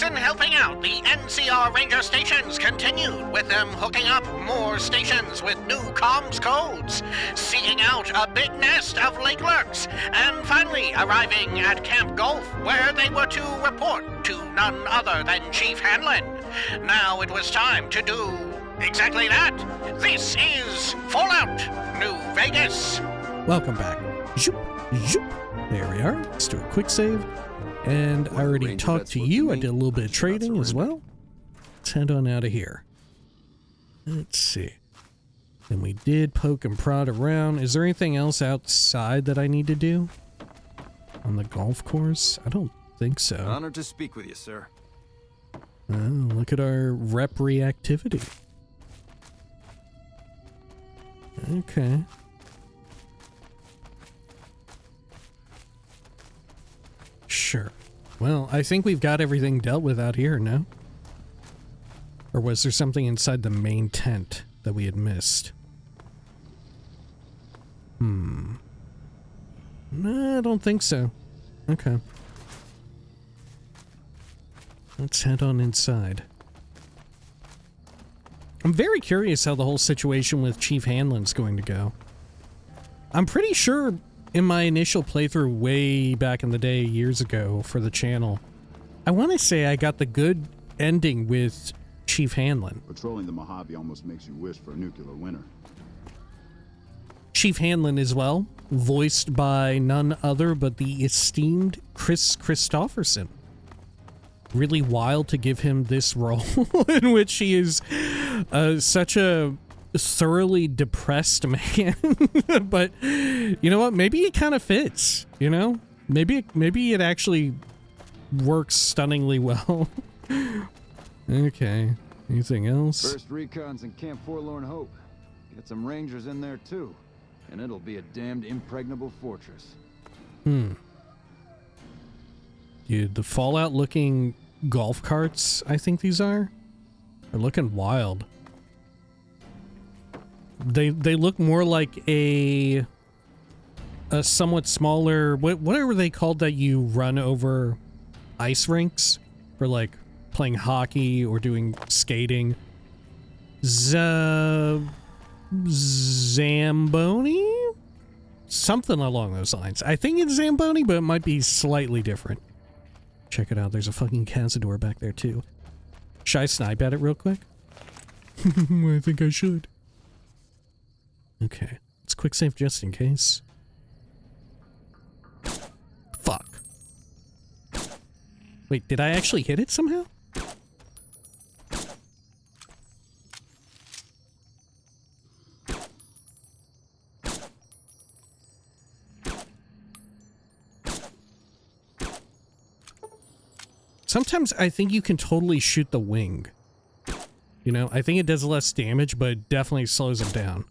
and helping out the NCR ranger stations continued, with them hooking up more stations with new comms codes, seeking out a big nest of lake lurks, and finally arriving at Camp Gulf, where they were to report to none other than Chief Hanlon. Now it was time to do exactly that. This is Fallout New Vegas. Welcome back. Zoop, zoop. There we are. Let's do a quick save. And I already talked to you. I did a little bit of trading as well. Let's head on out of here. Let's see. And we did poke and prod around. Is there anything else outside that I need to do on the golf course? I don't think so. Honored to speak with you, sir. Oh, look at our rep reactivity. Okay. Sure. Well, I think we've got everything dealt with out here, no? Or was there something inside the main tent that we had missed? No, I don't think so. Okay. Let's head on inside. I'm very curious how the whole situation with Chief Hanlon's going to go. I'm pretty sure in my initial playthrough way back in the day, years ago, for the channel, I want to say I got the good ending with Chief Hanlon. Patrolling the Mojave almost makes you wish for a nuclear winter. Chief Hanlon as well, voiced by none other but the esteemed Chris Christopherson. Really wild to give him this role in which he is such a thoroughly depressed man. But you know what, maybe it kind of fits, you know, maybe it actually works stunningly well. Okay, anything else? First recon's in Camp Forlorn Hope. Get some rangers in there too, and it'll be a damned impregnable fortress. Dude, the Fallout looking golf carts, I think these are looking wild. They look more like a somewhat smaller, whatever they called that you run over ice rinks for like playing hockey or doing skating. Zamboni? Something along those lines. I think it's Zamboni, but it might be slightly different. Check it out. There's a fucking Cazador back there too. Should I snipe at it real quick? I think I should. Okay, let's quick save just in case. Fuck. Wait, did I actually hit it somehow? Sometimes I think you can totally shoot the wing. You know, I think it does less damage, but it definitely slows them down.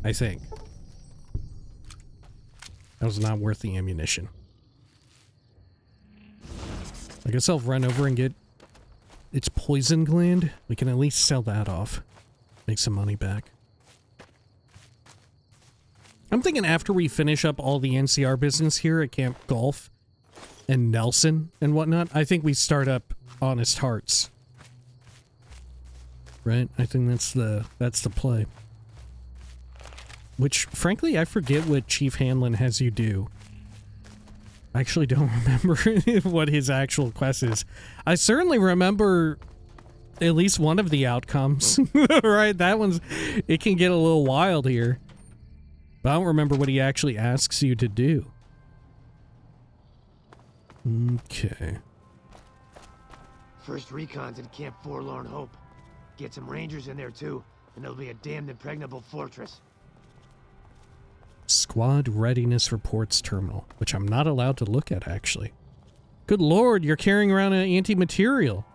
I think. That was not worth the ammunition. I guess I'll run over and get its poison gland. We can at least sell that off. Make some money back. I'm thinking after we finish up all the NCR business here at Camp Gulf and Nelson and whatnot, I think we start up Honest Hearts. Right? I think that's the play. Which, frankly, I forget what Chief Hanlon has you do. I actually don't remember what his actual quest is. I certainly remember at least one of the outcomes. Right? That one's... It can get a little wild here. But I don't remember what he actually asks you to do. Okay. First recon's in Camp Forlorn Hope. Get some rangers in there too, and it'll be a damned impregnable fortress. Squad Readiness Reports Terminal, which I'm not allowed to look at, actually. Good lord, you're carrying around an anti-material.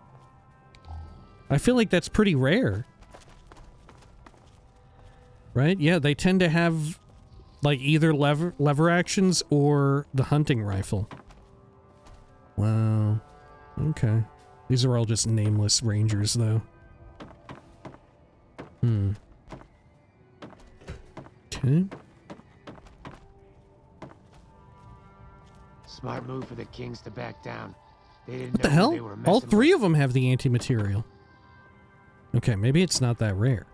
I feel like that's pretty rare. Right? Yeah, they tend to have, like, either lever actions or the hunting rifle. Wow. Okay. These are all just nameless rangers, though. Okay. Smart move for the Kings to back down. They didn't What the know hell? who they were All messing three with. of them have the anti-material. Okay, maybe it's not that rare.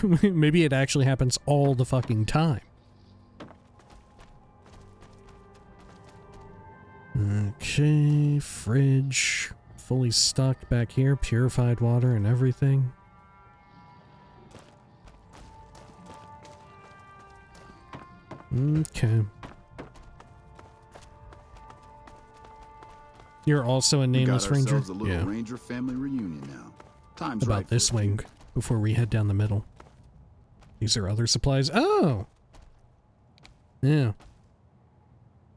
Maybe it actually happens all the fucking time. Okay, fridge. Fully stocked back here. Purified water and everything. Okay. You're also a nameless we got ranger? ourselves a little ranger family reunion now. Time's About right this for a wing before we head down the middle. These are other supplies. Oh! Yeah.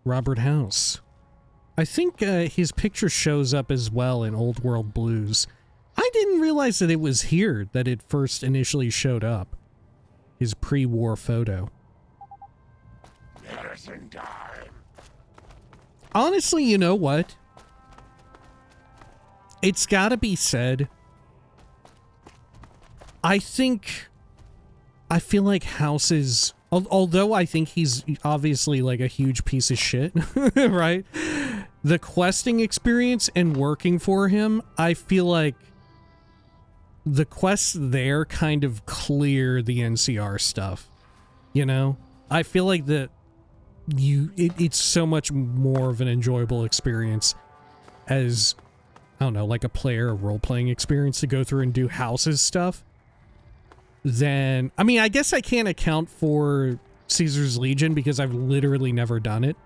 Robert House. I think his picture shows up as well in Old World Blues. I didn't realize that it was here that it first initially showed up. His pre-war photo. Medicine time. Honestly, you know what? It's gotta be said. I feel like House is, although I think he's obviously like a huge piece of shit, right? The questing experience and working for him, I feel like the quests there kind of clear the NCR stuff. You know? I feel like that it's so much more of an enjoyable experience as, I don't know, like a player, a role-playing experience to go through and do House's stuff. Then, I mean, I guess I can't account for Caesar's Legion because I've literally never done it.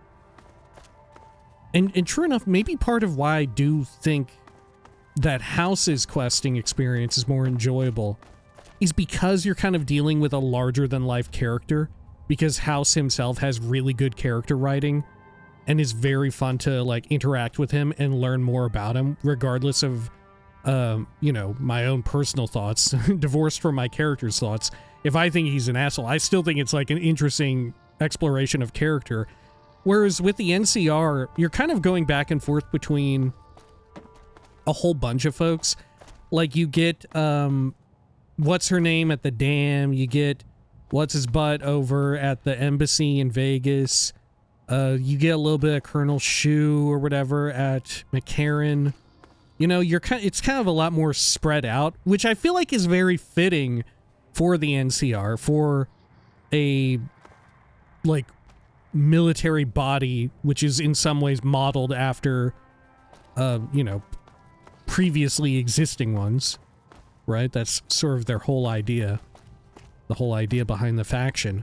And true enough, maybe part of why I do think that House's questing experience is more enjoyable is because you're kind of dealing with a larger-than-life character, because House himself has really good character writing and is very fun to, like, interact with him and learn more about him, regardless of you know, my own personal thoughts, divorced from my character's thoughts. If I think he's an asshole, I still think it's like an interesting exploration of character. Whereas with the NCR, you're kind of going back and forth between a whole bunch of folks. Like you get, what's her name at the dam, you get what's his butt over at the embassy in Vegas, you get a little bit of Colonel Shu or whatever at McCarran. You know, it's kind of a lot more spread out, which I feel like is very fitting for the NCR, for a, like, military body, which is in some ways modeled after, you know, previously existing ones, right? That's sort of their whole idea, the whole idea behind the faction.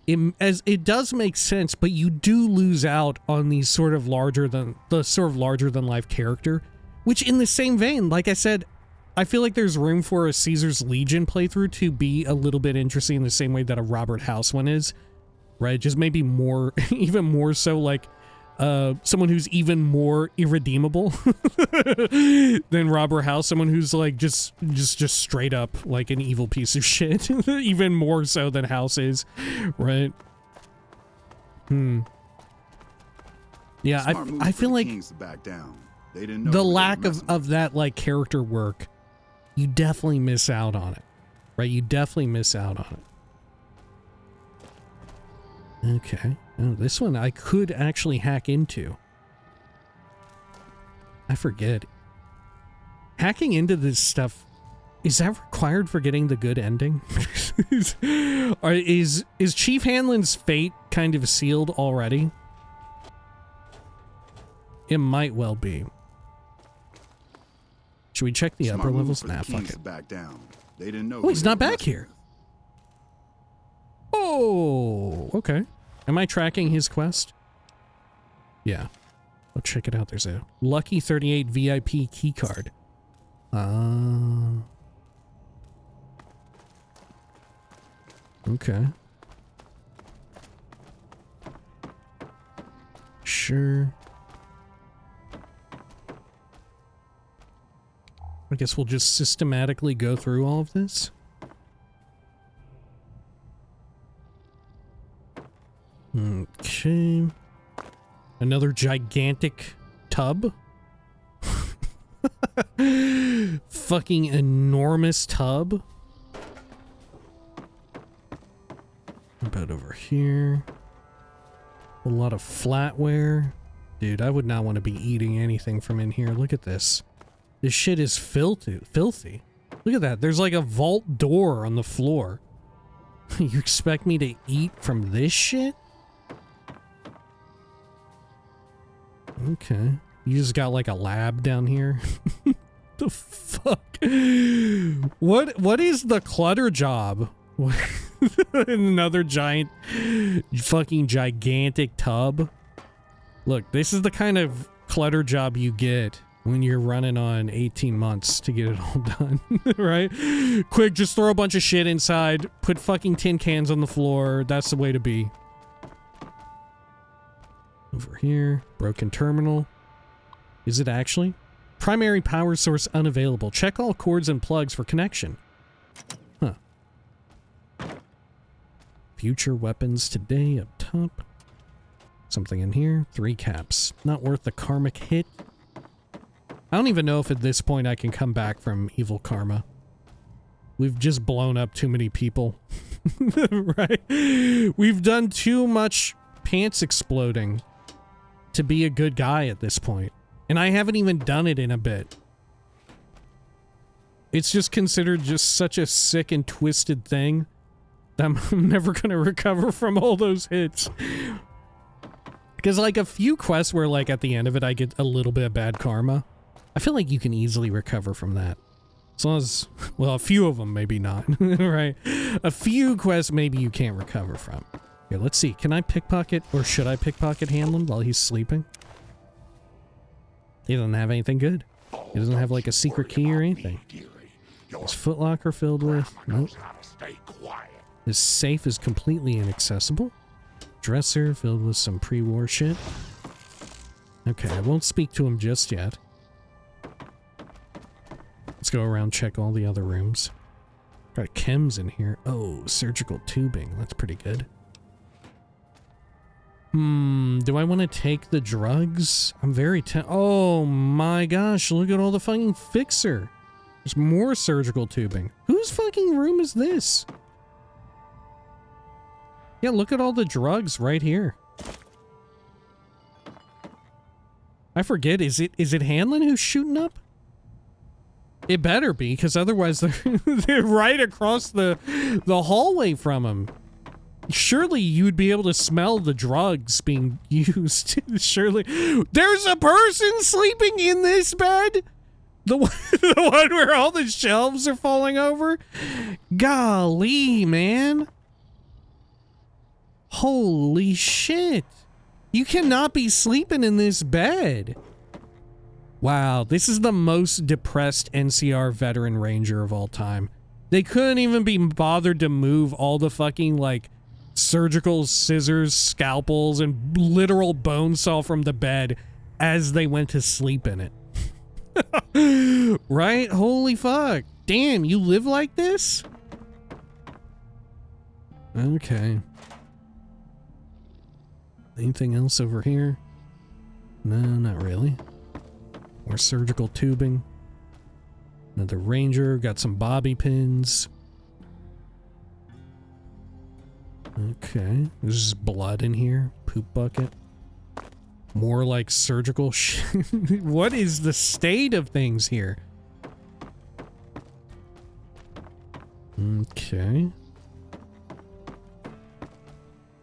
It does make sense, but you do lose out on these sort of larger than life character, which in the same vein, like I said, I feel like there's room for a Caesar's Legion playthrough to be a little bit interesting in the same way that a Robert House one is, right? Just maybe more, even more so like someone who's even more irredeemable than Robert House, someone who's like just straight up like an evil piece of shit, even more so than House is, right? Yeah, I feel like the lack of that like character work, you definitely miss out on it, right? You definitely miss out on it. Okay. Oh, this one I could actually hack into. I forget. Hacking into this stuff, is that required for getting the good ending? Is Chief Hanlon's fate kind of sealed already? It might well be. Should we check the upper levels? Nah, fuck it. Oh, he's not back here. Oh, okay. Am I tracking his quest? Yeah. Let's check it out. There's a Lucky 38 VIP keycard. Okay. Sure. I guess we'll just systematically go through all of this. Okay. Another gigantic tub. Fucking enormous tub. About over here. A lot of flatware. Dude, I would not want to be eating anything from in here. Look at this. This shit is filthy. Look at that. There's like a vault door on the floor. You expect me to eat from this shit? Okay. You just got like a lab down here? The fuck? What is the clutter job? Another giant, fucking gigantic tub? Look, this is the kind of clutter job you get when you're running on 18 months to get it all done, right? Quick, just throw a bunch of shit inside, put fucking tin cans on the floor. That's the way to be. Over here, broken terminal. Is it actually? Primary power source unavailable. Check all cords and plugs for connection. Huh. Future weapons today up top. Something in here. 3 caps. Not worth the karmic hit. I don't even know if at this point I can come back from evil karma. We've just blown up too many people. Right? We've done too much pants exploding to be a good guy at this point. And I haven't even done it in a bit. It's just considered just such a sick and twisted thing that I'm never going to recover from all those hits. Because like a few quests where like at the end of it I get a little bit of bad karma, I feel like you can easily recover from that. As long as, well, a few of them maybe not, right? A few quests maybe you can't recover from. Here, let's see. Can I pickpocket or should I pickpocket Hanlon while he's sleeping? He doesn't have anything good. He doesn't have like a secret key or anything. His footlocker filled with? Nope. His safe is completely inaccessible. Dresser filled with some pre-war shit. Okay, I won't speak to him just yet. Let's go around, check all the other rooms. Got chems in here. Oh, surgical tubing. That's pretty good. Do I want to take the drugs? I'm very oh my gosh, look at all the fucking fixer. There's more surgical tubing. Whose fucking room is this? Yeah, look at all the drugs right here. I forget, is it Hanlon who's shooting up? It better be, because otherwise they're right across the hallway from him. Surely you'd be able to smell the drugs being used. Surely. There's a person sleeping in this bed? The one where all the shelves are falling over? Golly, man. Holy shit. You cannot be sleeping in this bed. Wow, this is the most depressed NCR veteran ranger of all time. They couldn't even be bothered to move all the fucking, like, surgical scissors, scalpels, and literal bone saw from the bed as they went to sleep in it. Right? Holy fuck. Damn, you live like this? Okay. Anything else over here? No, not really. More surgical tubing. Another ranger, got some bobby pins. Okay, there's just blood in here. Poop bucket. More like surgical shit. What is the state of things here? Okay.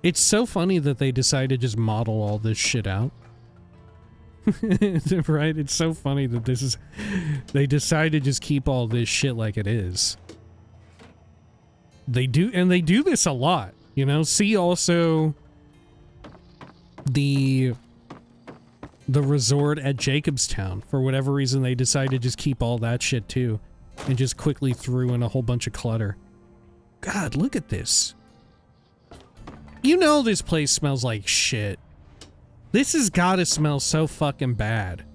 It's so funny that they decided to just model all this shit out. Right? It's so funny that this is... They decided to just keep all this shit like it is. They do, and they do this a lot. You know, see also the resort at Jacobstown. For whatever reason, they decided to just keep all that shit too. And just quickly threw in a whole bunch of clutter. God, look at this. You know this place smells like shit. This has gotta smell so fucking bad.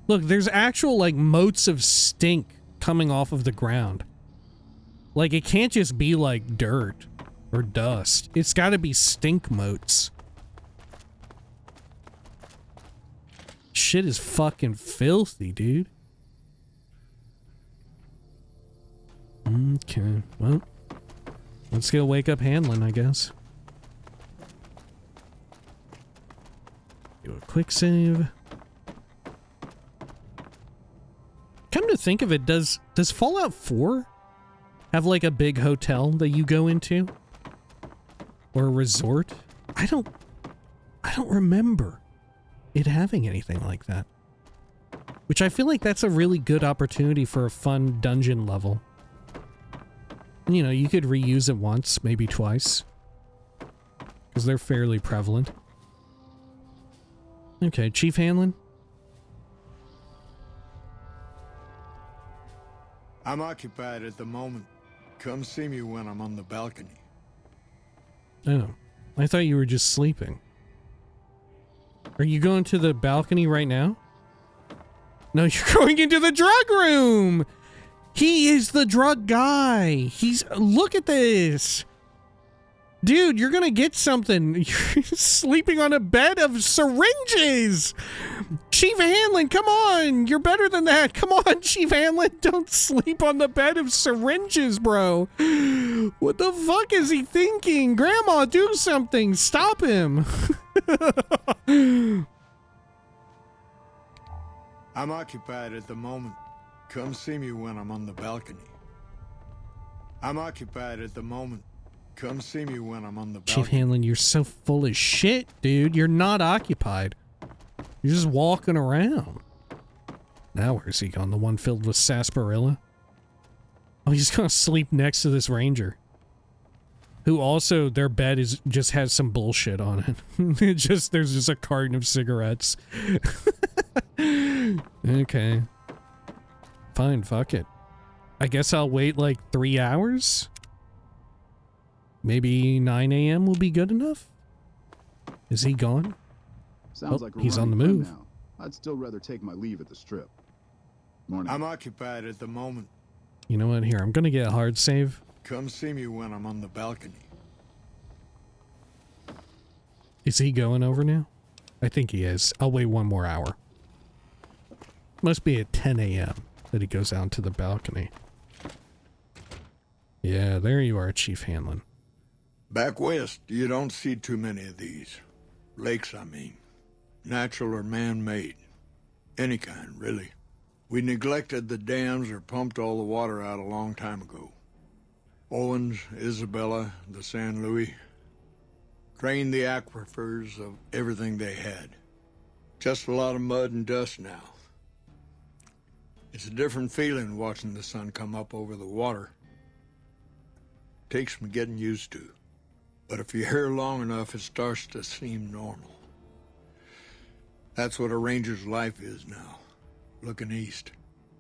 Look, there's actual, like, motes of stink coming off of the ground. Like, it can't just be, like, dirt or dust. It's gotta be stink motes. Shit is fucking filthy, dude. Okay, well, let's go wake up Hanlon, I guess. Do a quick save. Come to think of it, does Fallout 4 have like a big hotel that you go into? Or a resort? I don't remember it having anything like that. Which I feel like that's a really good opportunity for a fun dungeon level. You know, you could reuse it once, maybe twice. Because they're fairly prevalent. Okay, Chief Hanlon? I'm occupied at the moment. Come see me when I'm on the balcony. Oh, I thought you were just sleeping. Are you going to the balcony right now? No, you're going into the drug room! He is the drug guy! Look at this! Dude, you're gonna get something. You're sleeping on a bed of syringes! Chief Hanlon, come on! You're better than that! Come on, Chief Hanlon! Don't sleep on the bed of syringes, bro! What the fuck is he thinking? Grandma, do something! Stop him! I'm occupied at the moment. Come see me when I'm on the balcony. I'm occupied at the moment. Come see me when I'm on the balcony. Chief Hanlon, you're so full of shit, dude. You're not occupied. You're just walking around. Now where's he gone? The one filled with sarsaparilla? Oh, he's gonna sleep next to this ranger. Who also, their bed just has some bullshit on it. There's just a carton of cigarettes. Okay. Fine, fuck it. I guess I'll wait like 3 hours? Maybe 9 a.m. will be good enough? Is he gone? Sounds like we're he's on the running move. now. I'd still rather take my leave at the strip. Morning. I'm occupied at the moment. You know what? Here, I'm gonna get a hard save. Come see me when I'm on the balcony. Is he going over now? I think he is. I'll wait 1 more hour. Must be at 10 a.m. that he goes out to the balcony. Yeah, there you are, Chief Hanlon. Back west, you don't see too many of these. Lakes, I mean. Natural or man-made. Any kind, really. We neglected the dams or pumped all the water out a long time ago. Owens, Isabella, the San Luis. Drained the aquifers of everything they had. Just a lot of mud and dust now. It's a different feeling watching the sun come up over the water. Takes some getting used to. But if you're here long enough, it starts to seem normal. That's what a ranger's life is now, looking east.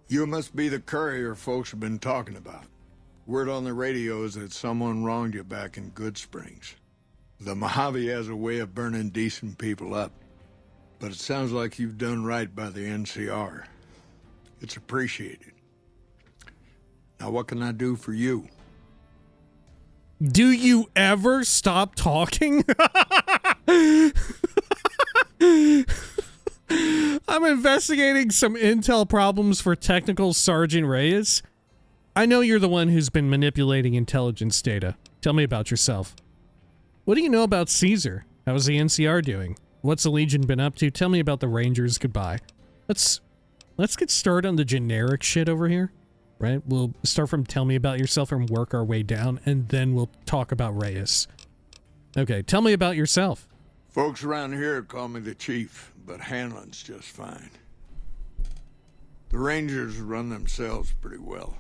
You must be the courier folks have been talking about. Word on the radio is that someone wronged you back in Good Springs. The Mojave has a way of burning decent people up. But it sounds like you've done right by the NCR. It's appreciated. Now what can I do for you? Do you ever stop talking? I'm investigating some intel problems for Technical Sergeant Reyes. I know you're the one who's been manipulating intelligence data. Tell me about yourself. What do you know about Caesar? How's the NCR doing? What's the Legion been up to? Tell me about the Rangers. Goodbye. Let's get started on the generic shit over here. Right? We'll start from tell me about yourself and work our way down, and then we'll talk about Reyes. Okay, tell me about yourself. Folks around here call me the Chief, but Hanlon's just fine. The Rangers run themselves pretty well,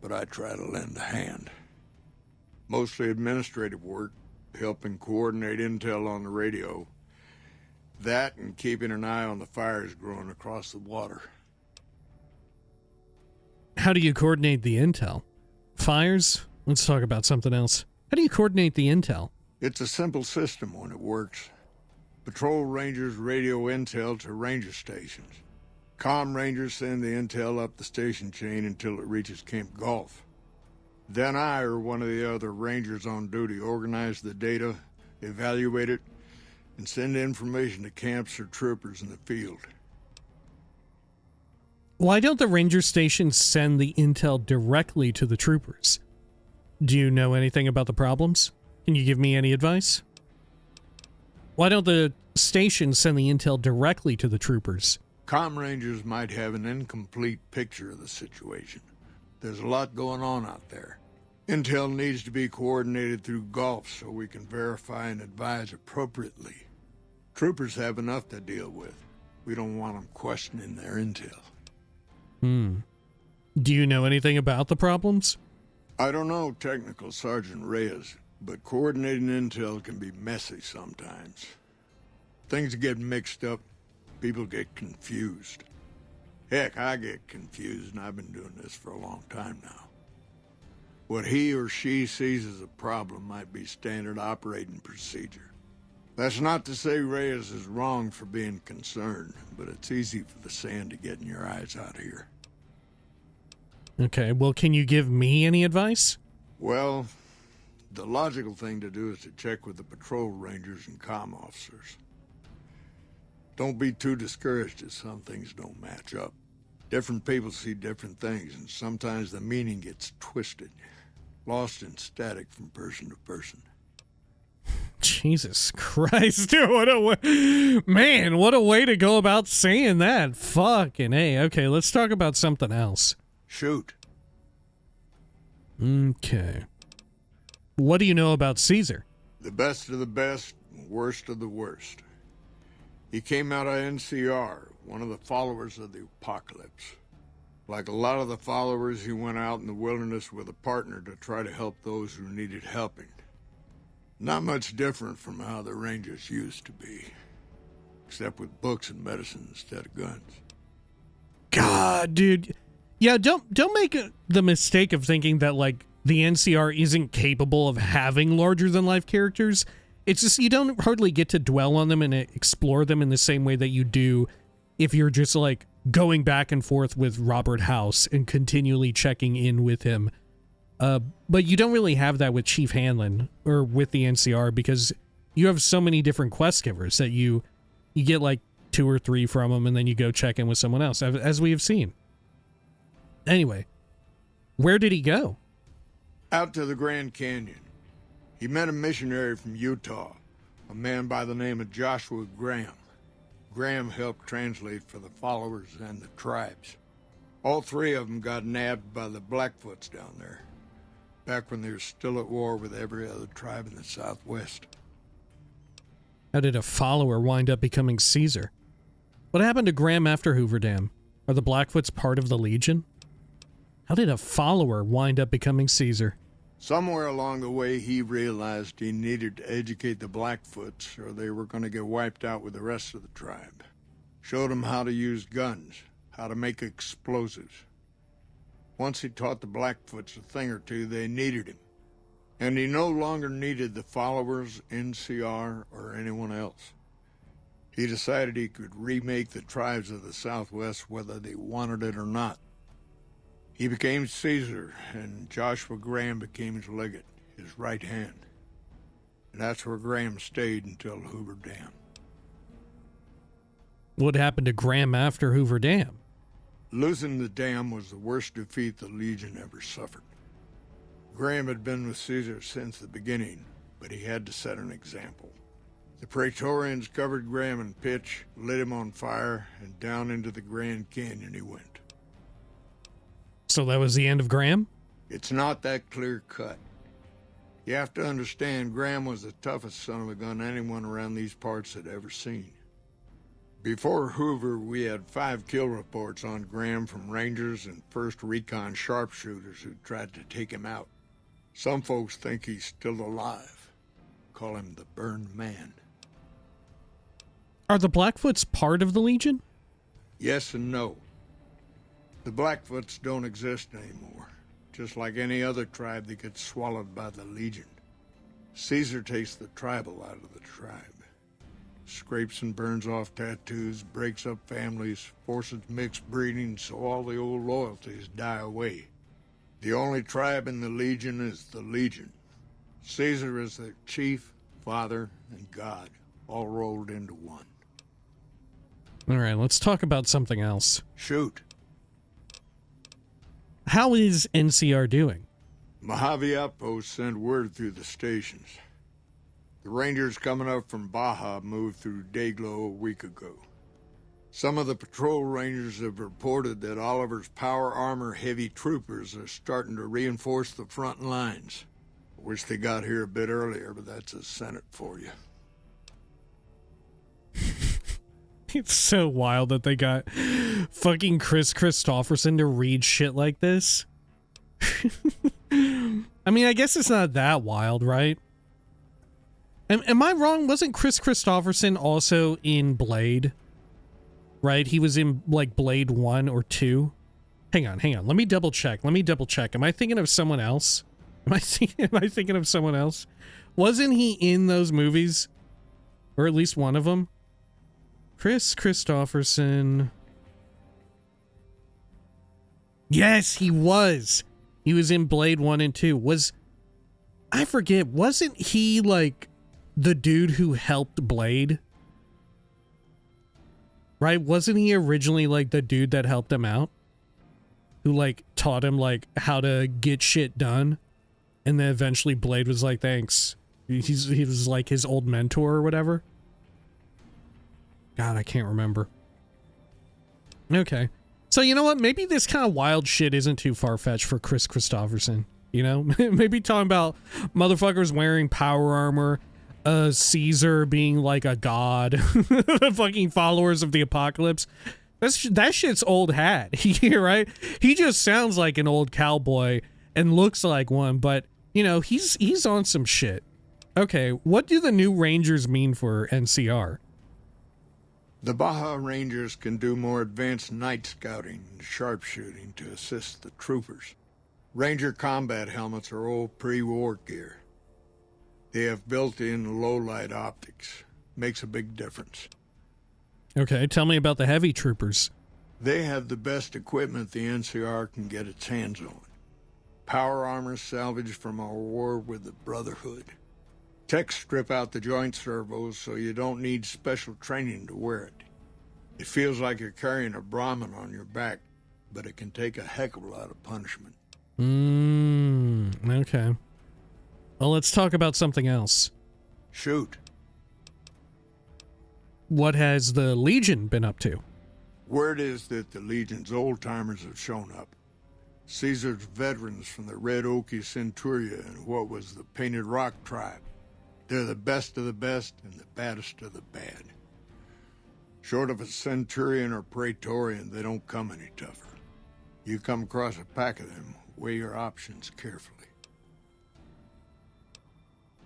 but I try to lend a hand. Mostly administrative work, helping coordinate intel on the radio. That and keeping an eye on the fires growing across the water. How do you coordinate the intel? Fires? Let's talk about something else. How do you coordinate the intel? It's a simple system when it works. Patrol Rangers radio intel to ranger stations. Comm Rangers send the intel up the station chain until it reaches Camp Gulf. Then I or one of the other Rangers on duty organize the data, evaluate it, and send information to camps or troopers in the field. Why don't the ranger stations send the intel directly to the troopers? Do you know anything about the problems? Can you give me any advice? Why don't the stations send the intel directly to the troopers. Comm Rangers might have an incomplete picture of the situation. There's a lot going on out there. Intel needs to be coordinated through Gulf so we can verify and advise appropriately. Troopers have enough to deal with. We don't want them questioning their intel. Do you know anything about the problems? I don't know Technical Sergeant Reyes, but coordinating intel can be messy sometimes. Things get mixed up, people get confused. Heck, I get confused, and I've been doing this for a long time now. What he or she sees as a problem might be standard operating procedure. That's not to say Reyes is wrong for being concerned, but it's easy for the sand to get in your eyes out here. Okay, well, can you give me any advice? Well, the logical thing to do is to check with the patrol rangers and comm officers. Don't be too discouraged if some things don't match up. Different people see different things, and sometimes the meaning gets twisted, lost in static from person to person. Jesus Christ, what a way to go about saying that. Fucking A. Okay, let's talk about something else. Shoot. Okay. What do you know about Caesar? The best of the best, worst of the worst. He came out of NCR, one of the followers of the apocalypse. Like a lot of the followers, he went out in the wilderness with a partner to try to help those who needed helping. Not much different from how the Rangers used to be, except with books and medicine instead of guns. God, dude. Yeah, don't make the mistake of thinking that, like, the NCR isn't capable of having larger-than-life characters. It's just you don't hardly get to dwell on them and explore them in the same way that you do if you're just, like, going back and forth with Robert House and continually checking in with him. But you don't really have that with Chief Hanlon or with the NCR because you have so many different quest givers that you get, like, 2 or 3 from them and then you go check in with someone else, as we have seen. Anyway, where did he go? Out to the Grand Canyon. He met a missionary from Utah, a man by the name of Joshua Graham. Graham helped translate for the followers and the tribes. All 3 of them got nabbed by the Blackfoots down there, back when they were still at war with every other tribe in the Southwest. How did a follower wind up becoming Caesar? What happened to Graham after Hoover Dam? Are the Blackfoots part of the Legion? How did a follower wind up becoming Caesar? Somewhere along the way, he realized he needed to educate the Blackfoots or they were going to get wiped out with the rest of the tribe. Showed them how to use guns, how to make explosives. Once he taught the Blackfoots a thing or two, they needed him. And he no longer needed the followers, NCR, or anyone else. He decided he could remake the tribes of the Southwest whether they wanted it or not. He became Caesar, and Joshua Graham became his legate, his right hand. And that's where Graham stayed until Hoover Dam. What happened to Graham after Hoover Dam? Losing the dam was the worst defeat the Legion ever suffered. Graham had been with Caesar since the beginning, but he had to set an example. The Praetorians covered Graham in pitch, lit him on fire, and down into the Grand Canyon he went. So that was the end of Graham? It's not that clear cut. You have to understand, Graham was the toughest son of a gun anyone around these parts had ever seen. Before Hoover, we had 5 kill reports on Graham from Rangers and 1st Recon sharpshooters who tried to take him out. Some folks think he's still alive. Call him the Burned Man. Are the Blackfoots part of the Legion? Yes and no. The Blackfoots don't exist anymore. Just like any other tribe that gets swallowed by the Legion. Caesar takes the tribal out of the tribe. Scrapes and burns off tattoos, breaks up families, forces mixed breeding so all the old loyalties die away. The only tribe in the Legion is the Legion. Caesar is their chief, father, and god, all rolled into one. All right, let's talk about something else. Shoot. How is NCR doing? Mojave Outpost sent word through the stations. The Rangers coming up from Baja moved through Dayglow a week ago. Some of the patrol rangers have reported that Oliver's power armor heavy troopers are starting to reinforce the front lines. Wish they got here a bit earlier, but that's a Senate for you. It's so wild that they got fucking Chris Christopherson to read shit like this. I mean, I guess it's not that wild, right? Am I wrong? Wasn't Chris Christopherson also in Blade? Right? He was in, like, Blade 1 or 2? Hang on. Let me double check. Am I thinking of someone else? Am I thinking of someone else? Wasn't he in those movies? Or at least one of them? Chris Christopherson. Yes, he was. He was in Blade 1 and 2. I forget, wasn't he like the dude who helped Blade? Right? Wasn't he originally like the dude that helped him out? Who like taught him like how to get shit done? And then eventually Blade was like, thanks. He was like his old mentor or whatever. God, I can't remember. Okay. So you know what? Maybe this kind of wild shit isn't too far-fetched for Chris Christopherson. You know? Maybe talking about motherfuckers wearing power armor, Caesar being like a god, the fucking followers of the apocalypse. That shit's old hat, right? He just sounds like an old cowboy and looks like one, but, you know, he's on some shit. Okay, what do the new Rangers mean for NCR? The Baja Rangers can do more advanced night scouting and sharpshooting to assist the troopers. Ranger combat helmets are old pre-war gear. They have built-in low-light optics. Makes a big difference. Okay, tell me about the heavy troopers. They have the best equipment the NCR can get its hands on. Power armor salvaged from our war with the Brotherhood. Techs strip out the joint servos so you don't need special training to wear it. It feels like you're carrying a Brahmin on your back, but it can take a heck of a lot of punishment. Okay. Well, let's talk about something else. Shoot. What has the Legion been up to? Word is that the Legion's old-timers have shown up. Caesar's veterans from the Red Okie Centuria and what was the Painted Rock tribe. They're the best of the best and the baddest of the bad. Short of a Centurion or Praetorian, they don't come any tougher. You come across a pack of them, weigh your options carefully.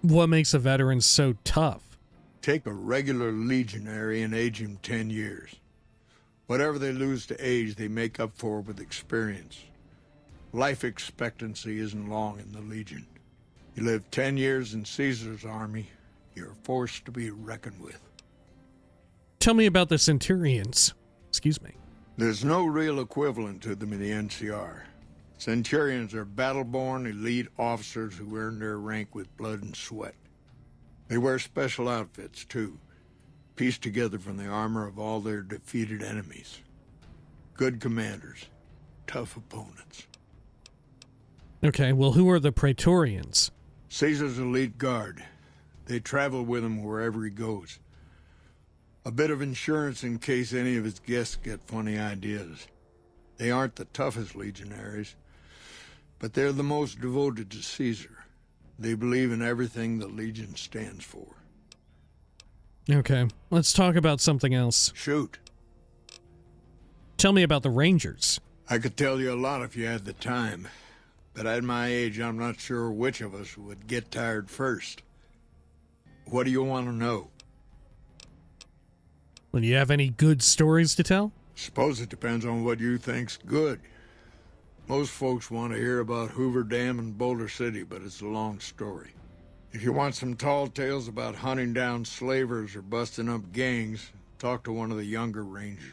What makes a veteran so tough? Take a regular legionary and age him 10 years. Whatever they lose to age, they make up for with experience. Life expectancy isn't long in the Legion. You live 10 years in Caesar's army, you're a force to be reckoned with. Tell me about the Centurions. Excuse me. There's no real equivalent to them in the NCR. Centurions are battle-born elite officers who earn their rank with blood and sweat. They wear special outfits, too, pieced together from the armor of all their defeated enemies. Good commanders, tough opponents. Okay, well, who are the Praetorians? Caesar's elite guard. They travel with him wherever he goes. A bit of insurance in case any of his guests get funny ideas. They aren't the toughest legionaries, but they're the most devoted to Caesar. They believe in everything the Legion stands for. Okay, let's talk about something else. Shoot. Tell me about the Rangers. I could tell you a lot if you had the time, but at my age, I'm not sure which of us would get tired first. What do you want to know? Well, do you have any good stories to tell? Suppose it depends on what you think's good. Most folks want to hear about Hoover Dam and Boulder City, but it's a long story. If you want some tall tales about hunting down slavers or busting up gangs, talk to one of the younger Rangers.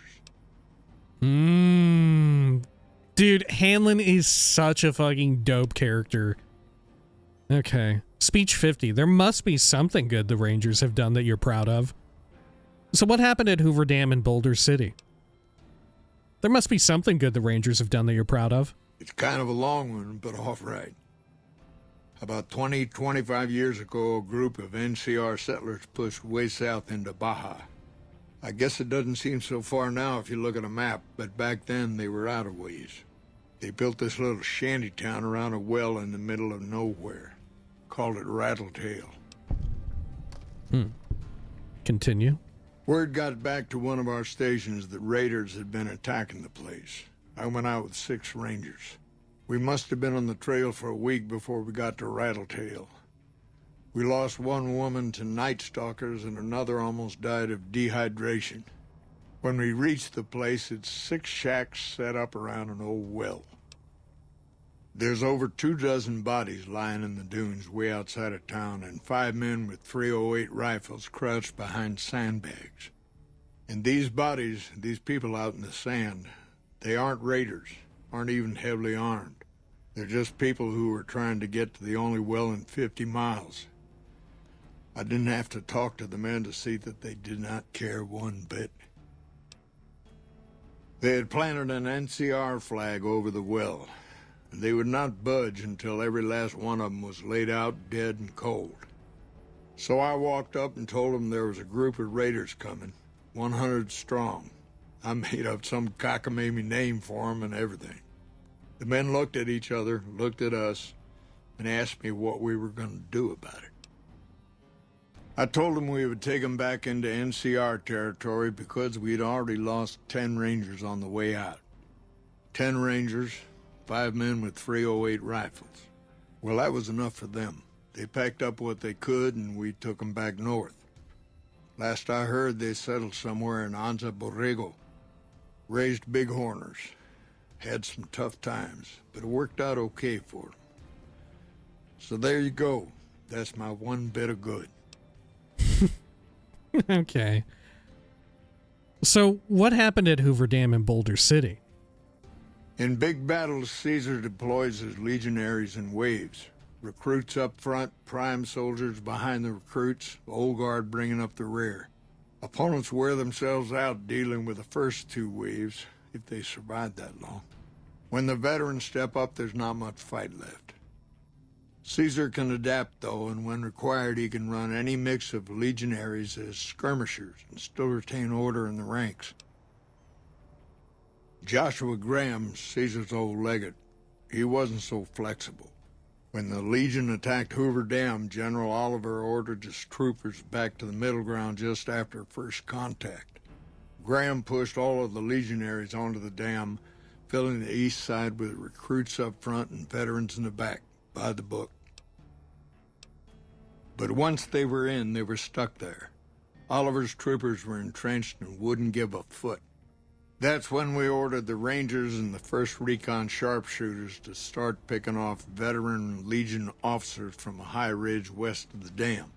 Dude, Hanlon is such a fucking dope character. Okay. Speech 50. There must be something good the Rangers have done that you're proud of. So what happened at Hoover Dam in Boulder City? There must be something good the Rangers have done that you're proud of. It's kind of a long one, but all right. About 25 years ago, a group of NCR settlers pushed way south into Baja. I guess it doesn't seem so far now if you look at a map, but back then they were out of ways. They built this little shanty town around a well in the middle of nowhere. Called it Rattletail. Continue. Word got back to one of our stations that raiders had been attacking the place. I went out with 6 rangers. We must have been on the trail for a week before we got to Rattletail. We lost one woman to night stalkers and another almost died of dehydration. When we reached the place, it's 6 shacks set up around an old well. There's over 24 bodies lying in the dunes way outside of town, and 5 men with .308 rifles crouched behind sandbags. And these bodies, these people out in the sand, they aren't raiders, aren't even heavily armed. They're just people who were trying to get to the only well in 50 miles. I didn't have to talk to the men to see that they did not care one bit. They had planted an NCR flag over the well, and they would not budge until every last one of them was laid out dead and cold. So I walked up and told them there was a group of raiders coming, 100 strong. I made up some cockamamie name for them and everything. The men looked at each other, looked at us, and asked me what we were going to do about it. I told them we would take them back into NCR territory because we'd already lost 10 rangers on the way out. 10 rangers, 5 men with .308 rifles. Well, that was enough for them. They packed up what they could, and we took them back north. Last I heard, they settled somewhere in Anza Borrego. Raised bighorners. Had some tough times, but it worked out okay for them. So there you go. That's my one bit of good. Okay. So, what happened at Hoover Dam in Boulder City? In big battles, Caesar deploys his legionaries in waves. Recruits up front, prime soldiers behind the recruits, old guard bringing up the rear. Opponents wear themselves out dealing with the first 2 waves, if they survive that long. When the veterans step up, there's not much fight left. Caesar can adapt, though, and when required, he can run any mix of legionaries as skirmishers and still retain order in the ranks. Joshua Graham, Caesar's old legate, he wasn't so flexible. When the Legion attacked Hoover Dam, General Oliver ordered his troopers back to the middle ground just after first contact. Graham pushed all of the legionaries onto the dam, filling the east side with recruits up front and veterans in the back, by the book. But once they were in, they were stuck there. Oliver's troopers were entrenched and wouldn't give a foot. That's when we ordered the Rangers and the 1st Recon sharpshooters to start picking off veteran Legion officers from a high ridge west of the dam.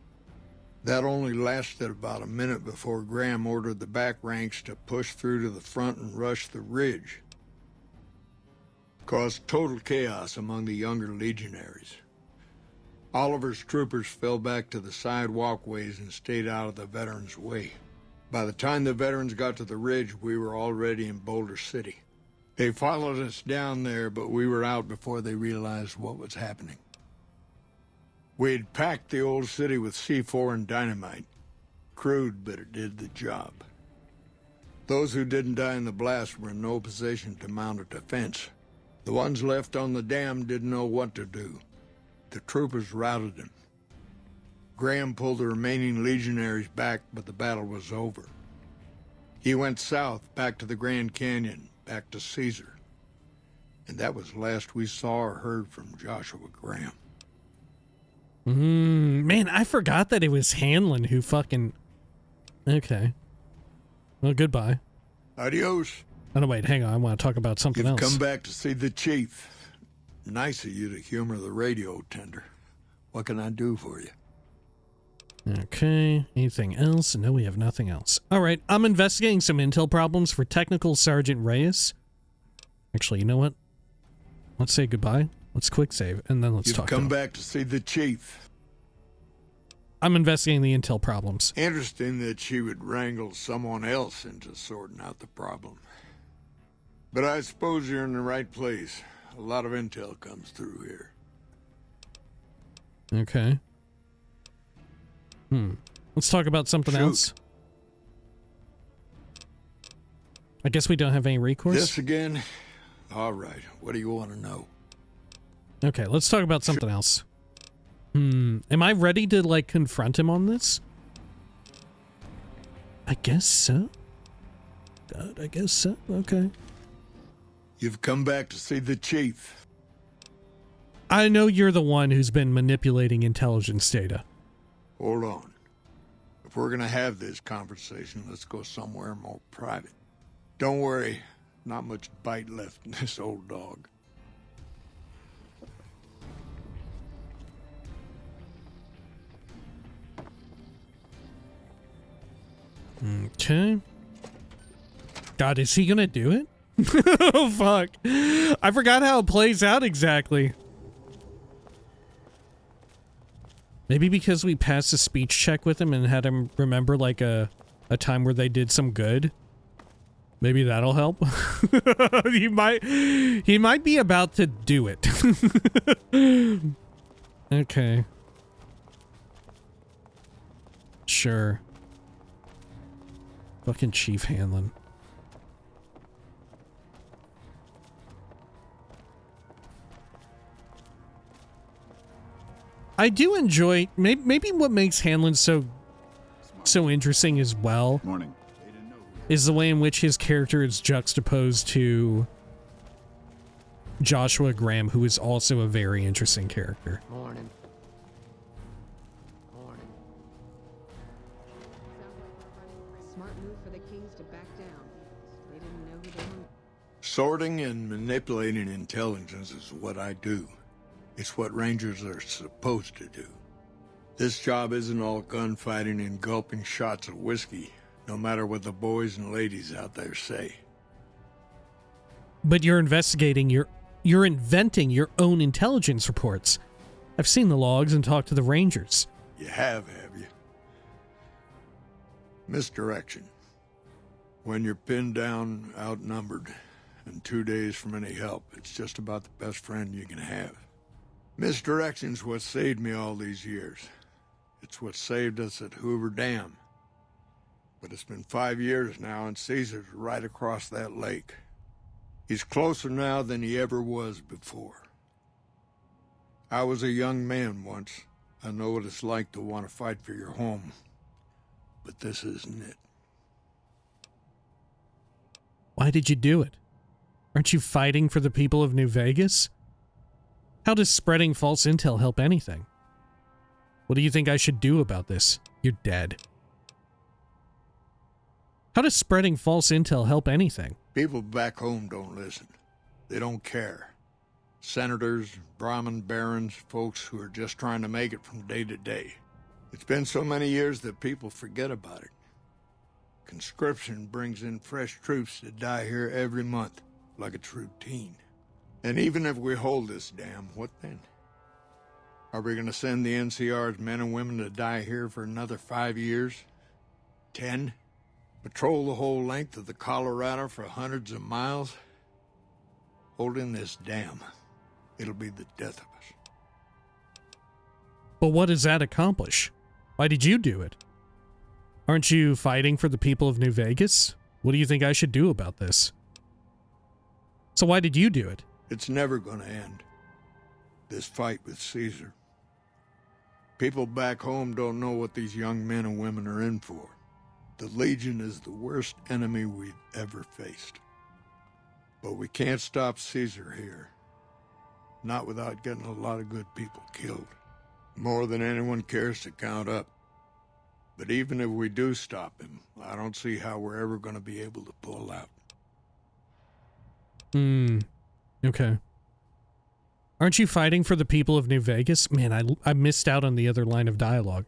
That only lasted about a minute before Graham ordered the back ranks to push through to the front and rush the ridge. Caused total chaos among the younger legionaries. Oliver's troopers fell back to the side walkways and stayed out of the veterans' way. By the time the veterans got to the ridge, we were already in Boulder City. They followed us down there, but we were out before they realized what was happening. We had packed the old city with C4 and dynamite. Crude, but it did the job. Those who didn't die in the blast were in no position to mount a defense. The ones left on the dam didn't know what to do. The troopers routed them. Graham pulled the remaining legionaries back, but the battle was over. He went south, back to the Grand Canyon, back to Caesar. And that was the last we saw or heard from Joshua Graham. Man, I forgot that it was Hanlon who fucking... Okay. Well, goodbye. Adios. Oh, no, wait, hang on. I want to talk about something else. You've come back to see the chief. Nice of you to humor the radio tender. What can I do for you? Okay, anything else? No, we have nothing else. All right, I'm investigating some intel problems for Technical Sergeant Reyes. Actually, you know what? Let's say goodbye. Let's quick save, and then let's talk. You've come back to see the chief. I'm investigating the intel problems. Interesting that she would wrangle someone else into sorting out the problem. But I suppose you're in the right place. A lot of intel comes through here. Okay. Let's talk about something else. I guess we don't have any recourse. This again? All right. What do you want to know? Okay, let's talk about something else. Am I ready to, like, confront him on this? I guess so. God, I guess so. Okay. You've come back to see the chief. I know you're the one who's been manipulating intelligence data. Hold on. If we're gonna have this conversation, let's go somewhere more private. Don't worry, not much bite left in this old dog. Okay. God, is he gonna do it? Oh, fuck. I forgot how it plays out exactly. Maybe because we passed a speech check with him and had him remember, like, a time where they did some good. Maybe that'll help. He might be about to do it. Okay. Sure. Fucking Chief Hanlon. I do enjoy maybe what makes Hanlon so interesting as well. Morning. Is the way in which his character is juxtaposed to Joshua Graham, who is also a very interesting character. Morning. Morning. Smart move for the Kings to back down. They didn't know who they were. Sorting and manipulating intelligence is what I do. It's what Rangers are supposed to do. This job isn't all gunfighting and gulping shots of whiskey, no matter what the boys and ladies out there say. But you're inventing your own intelligence reports. I've seen the logs and talked to the Rangers. You have you? Misdirection. When you're pinned down, outnumbered, and 2 days from any help, it's just about the best friend you can have. Misdirection's what saved me all these years. It's what saved us at Hoover Dam. But it's been 5 years now, and Caesar's right across that lake. He's closer now than he ever was before. I was a young man once. I know what it's like to want to fight for your home. But this isn't it. Why did you do it? Aren't you fighting for the people of New Vegas? How does spreading false intel help anything? What do you think I should do about this? You're dead. How does spreading false intel help anything? People back home don't listen. They don't care. Senators, Brahmin barons, folks who are just trying to make it from day to day. It's been so many years that people forget about it. Conscription brings in fresh troops to die here every month, like it's routine. And even if we hold this dam, what then? Are we going to send the NCR's men and women to die here for another 5 years? 10? Patrol the whole length of the Colorado for hundreds of miles? Holding this dam, it'll be the death of us. But what does that accomplish? Why did you do it? Aren't you fighting for the people of New Vegas? What do you think I should do about this? So why did you do it? It's never gonna end. This fight with Caesar. People back home don't know what these young men and women are in for. The Legion is the worst enemy we've ever faced. But we can't stop Caesar here. Not without getting a lot of good people killed. More than anyone cares to count up. But even if we do stop him, I don't see how we're ever going to be able to pull out. Okay. Aren't you fighting for the people of New Vegas? Man, I missed out on the other line of dialogue.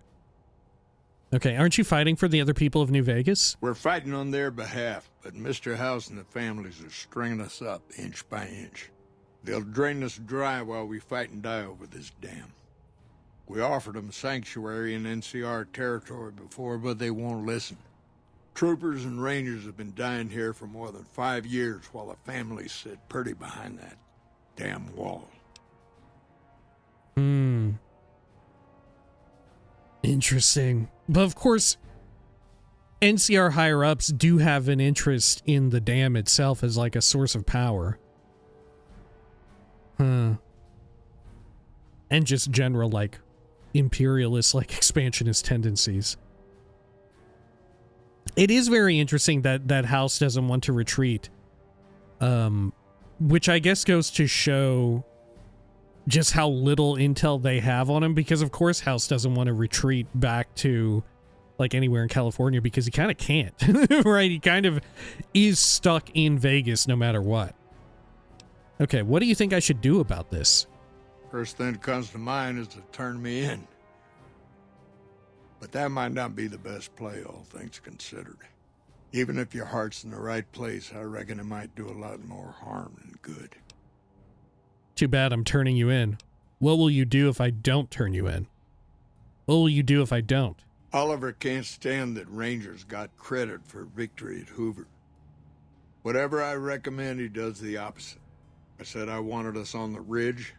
Okay, aren't you fighting for the other people of New Vegas? We're fighting on their behalf, but Mr. House and the families are stringing us up inch by inch. They'll drain us dry while we fight and die over this dam. We offered them sanctuary in NCR territory before, but they won't listen. Troopers and Rangers have been dying here for more than 5 years while the families sit pretty behind that damn wall. Interesting. But of course, NCR higher-ups do have an interest in the dam itself as like a source of power. Huh. And just general, like, imperialist, like, expansionist tendencies. It is very interesting that that house doesn't want to retreat. Which I guess goes to show just how little intel they have on him, because of course House doesn't want to retreat back to like anywhere in California because he kind of can't, right? He kind of is stuck in Vegas no matter what. Okay, what do you think I should do about this? First thing that comes to mind is to turn me in. But that might not be the best play, all things considered. Even if your heart's in the right place, I reckon it might do a lot more harm than good. Too bad I'm turning you in. What will you do if I don't turn you in? What will you do if I don't? Oliver can't stand that Rangers got credit for victory at Hoover. Whatever I recommend, he does the opposite. I said I wanted us on the ridge.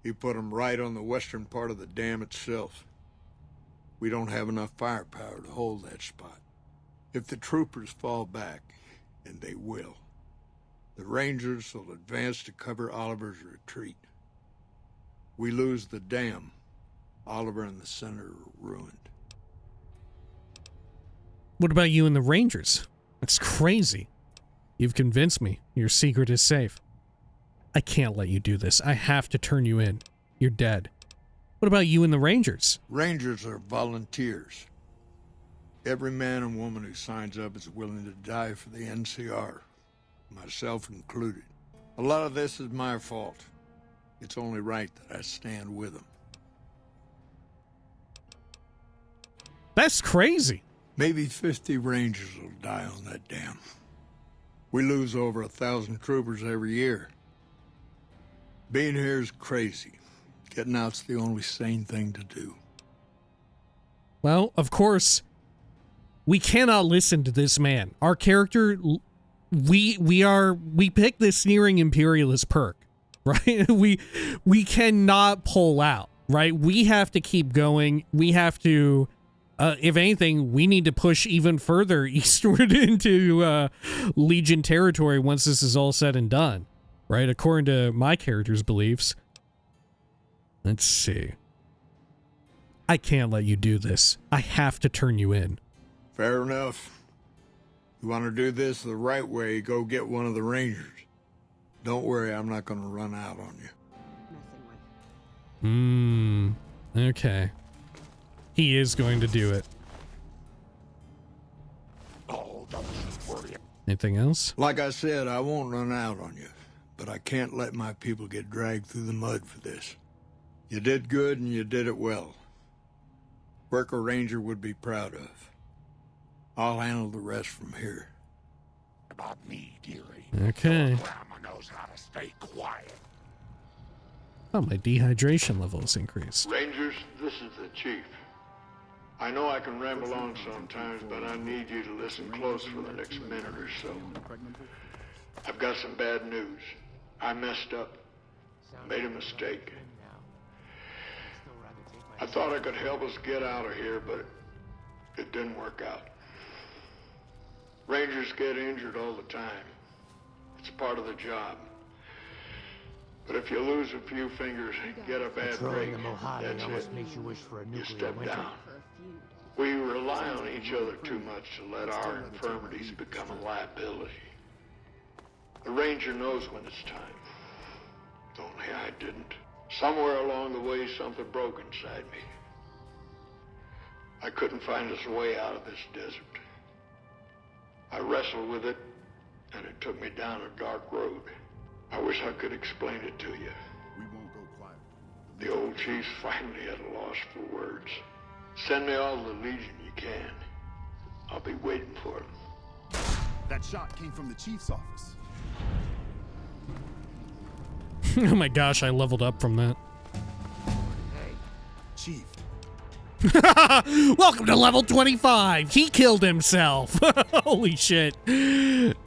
He put them right on the western part of the dam itself. We don't have enough firepower to hold that spot. If the troopers fall back, and they will, the Rangers will advance to cover Oliver's retreat. We lose the dam. Oliver and the center are ruined. What about you and the Rangers? That's crazy. You've convinced me. Your secret is safe. I can't let you do this. I have to turn you in. You're dead. What about you and the Rangers? Rangers are volunteers. Every man and woman who signs up is willing to die for the NCR, myself included. A lot of this is my fault. It's only right that I stand with them. That's crazy. Maybe 50 Rangers will die on that dam. We lose over 1,000 troopers every year. Being here is crazy. Getting out's the only sane thing to do. Well, of course, we cannot listen to this man. Our character, we picked this sneering imperialist perk, right? We cannot pull out, right? We have to keep going. We have to, if anything, we need to push even further eastward into Legion territory once this is all said and done, right? According to my character's beliefs. Let's see. I can't let you do this. I have to turn you in. Fair enough. You want to do this the right way, go get one of the Rangers. Don't worry, I'm not going to run out on you. Okay. He is going to do it. Anything else? Like I said, I won't run out on you, but I can't let my people get dragged through the mud for this. You did good and you did it well. Work a Ranger would be proud of. I'll handle the rest from here. About me, dearie. Okay. Grandma knows how to stay quiet. Oh, my dehydration level is increased. Rangers, this is the Chief. I know I can ramble on sometimes, but I need you to listen close for the next minute or so. I've got some bad news. I messed up. Made a mistake. I thought I could help us get out of here, but it didn't work out. Rangers get injured all the time. It's part of the job. But if you lose a few fingers and get a bad break, that's it. Makes you wish for a You nuclear step winter. down. We rely on each other too much to let our infirmities become a liability. The Ranger knows when it's time. Only I didn't. Somewhere along the way, something broke inside me. I couldn't find us a way out of this desert. I wrestled with it, and it took me down a dark road. I wish I could explain it to you. We won't go quiet. The old chief's finally at a loss for words. Send me all the Legion you can. I'll be waiting for them. That shot came from the Chief's office. Oh my gosh, I leveled up from that. Hey, Chief, Welcome to level 25. He killed himself. Holy shit.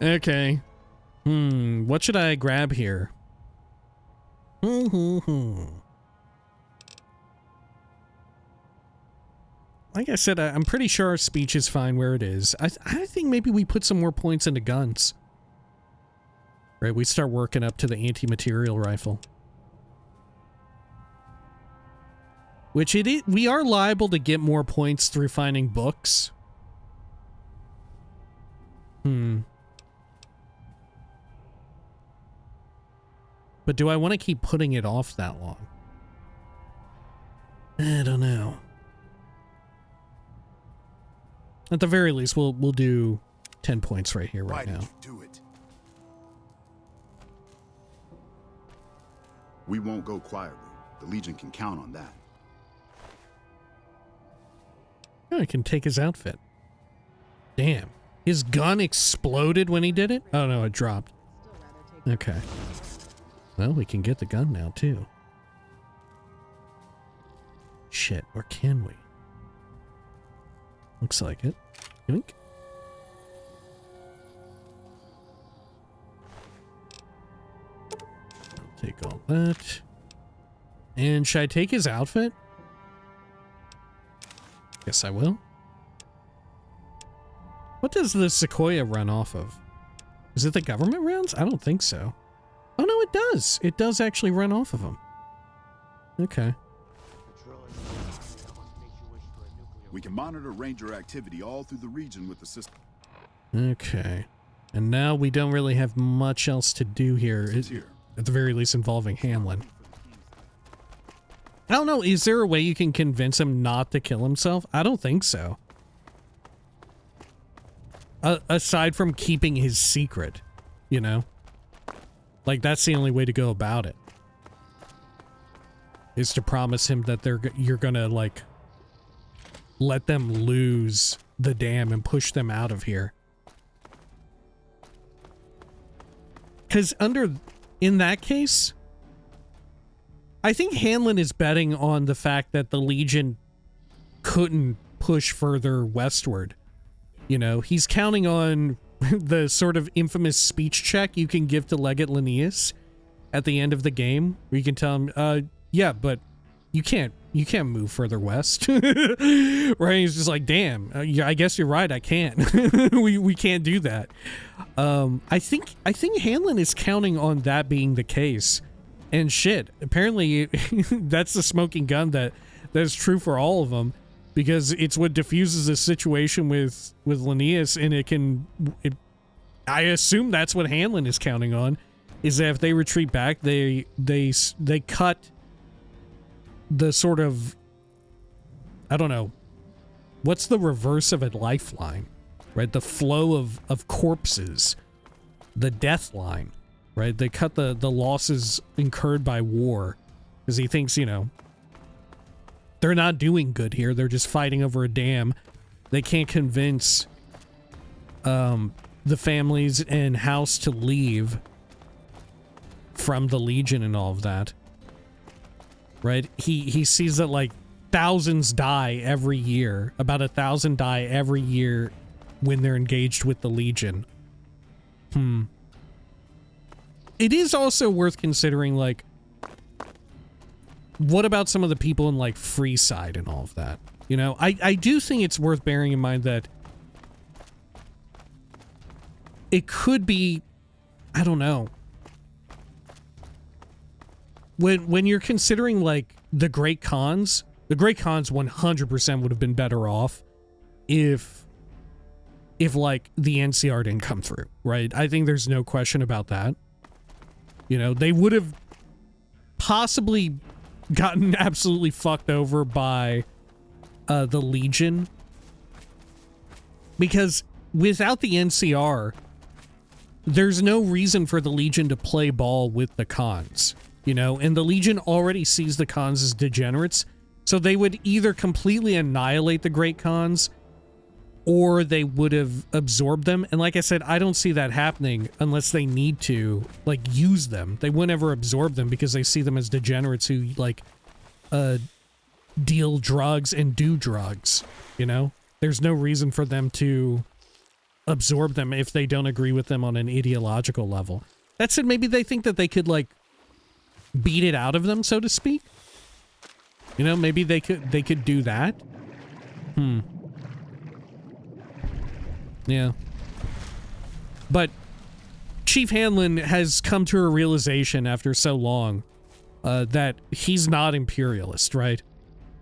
Okay. What should I grab here? I like I said, I'm pretty sure our speech is fine where it is. I think maybe we put some more points into guns. Right, we start working up to the anti-material rifle. Which we are liable to get more points through finding books. But do I want to keep putting it off that long? I don't know. At the very least, we'll do 10 points right here, right now. Why did you do it? We won't go quietly. The Legion can count on that. Oh, I can take his outfit. Damn. His gun exploded when he did it? Oh no, it dropped. Okay. Well, we can get the gun now, too. Shit, or can we? Looks like it. Yoink. I'll take all that. And should I take his outfit? Guess I will. What does the Sequoia run off of? Is it the government rounds? I don't think so. Oh no, it does. It does actually run off of them. Okay. We can monitor Ranger activity all through the region with the system. Okay. And now we don't really have much else to do here. At the very least involving Hanlon. I don't know, is there a way you can convince him not to kill himself? I don't think so. Aside from keeping his secret, you know? Like, that's the only way to go about it. Is to promise him that you're gonna, like, let them lose the dam and push them out of here. Because in that case, I think Hanlon is betting on the fact that the Legion couldn't push further westward. You know, he's counting on the sort of infamous speech check you can give to Legate Linnaeus at the end of the game, where you can tell him, yeah, but you can't move further west. Right? He's just like, damn, yeah, I guess you're right, I can't. we can't do that. I think Hanlon is counting on that being the case. And shit, apparently that's the smoking gun that's true for all of them, because it's what diffuses the situation with Linnaeus, and I assume that's what Hanlon is counting on, is that if they retreat back, they cut the sort of, I don't know, what's the reverse of a lifeline, right? The flow of corpses, the death line. Right, they cut the losses incurred by war, because he thinks, you know, they're not doing good here. They're just fighting over a dam. They can't convince the families and house to leave from the Legion and all of that. Right, he sees that like thousands die every year. About 1,000 die every year when they're engaged with the Legion. It is also worth considering, like, what about some of the people in, like, Freeside and all of that? You know, I do think it's worth bearing in mind that it could be, I don't know. When you're considering, like, the Great Khans 100% would have been better off if like, the NCR didn't come through, right? I think there's no question about that. You know, they would have possibly gotten absolutely fucked over by the Legion. Because without the NCR, there's no reason for the Legion to play ball with the Khans. You know, and the Legion already sees the Khans as degenerates. So they would either completely annihilate the Great Khans, or they would have absorbed them. And like I said, I don't see that happening unless they need to, like, use them. They wouldn't ever absorb them because they see them as degenerates who, like, deal drugs and do drugs, you know? There's no reason for them to absorb them if they don't agree with them on an ideological level. That said, maybe they think that they could, like, beat it out of them, so to speak. You know, maybe they could do that. Yeah. But Chief Hanlon has come to a realization after so long that he's not imperialist, right?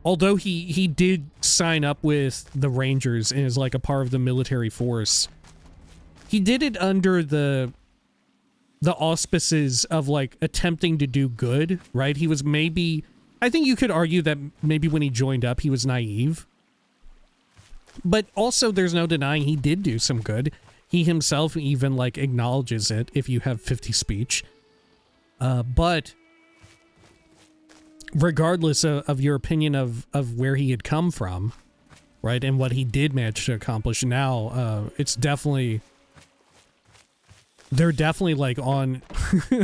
Although he did sign up with the Rangers and is like a part of the military force, he did it under the auspices of like attempting to do good, right? He was maybe, I think you could argue that maybe when he joined up, he was naive. But also there's no denying he did do some good. He himself even like acknowledges it if you have 50 speech. But regardless of your opinion of where he had come from, right, and what he did manage to accomplish now, it's definitely, they're definitely like on,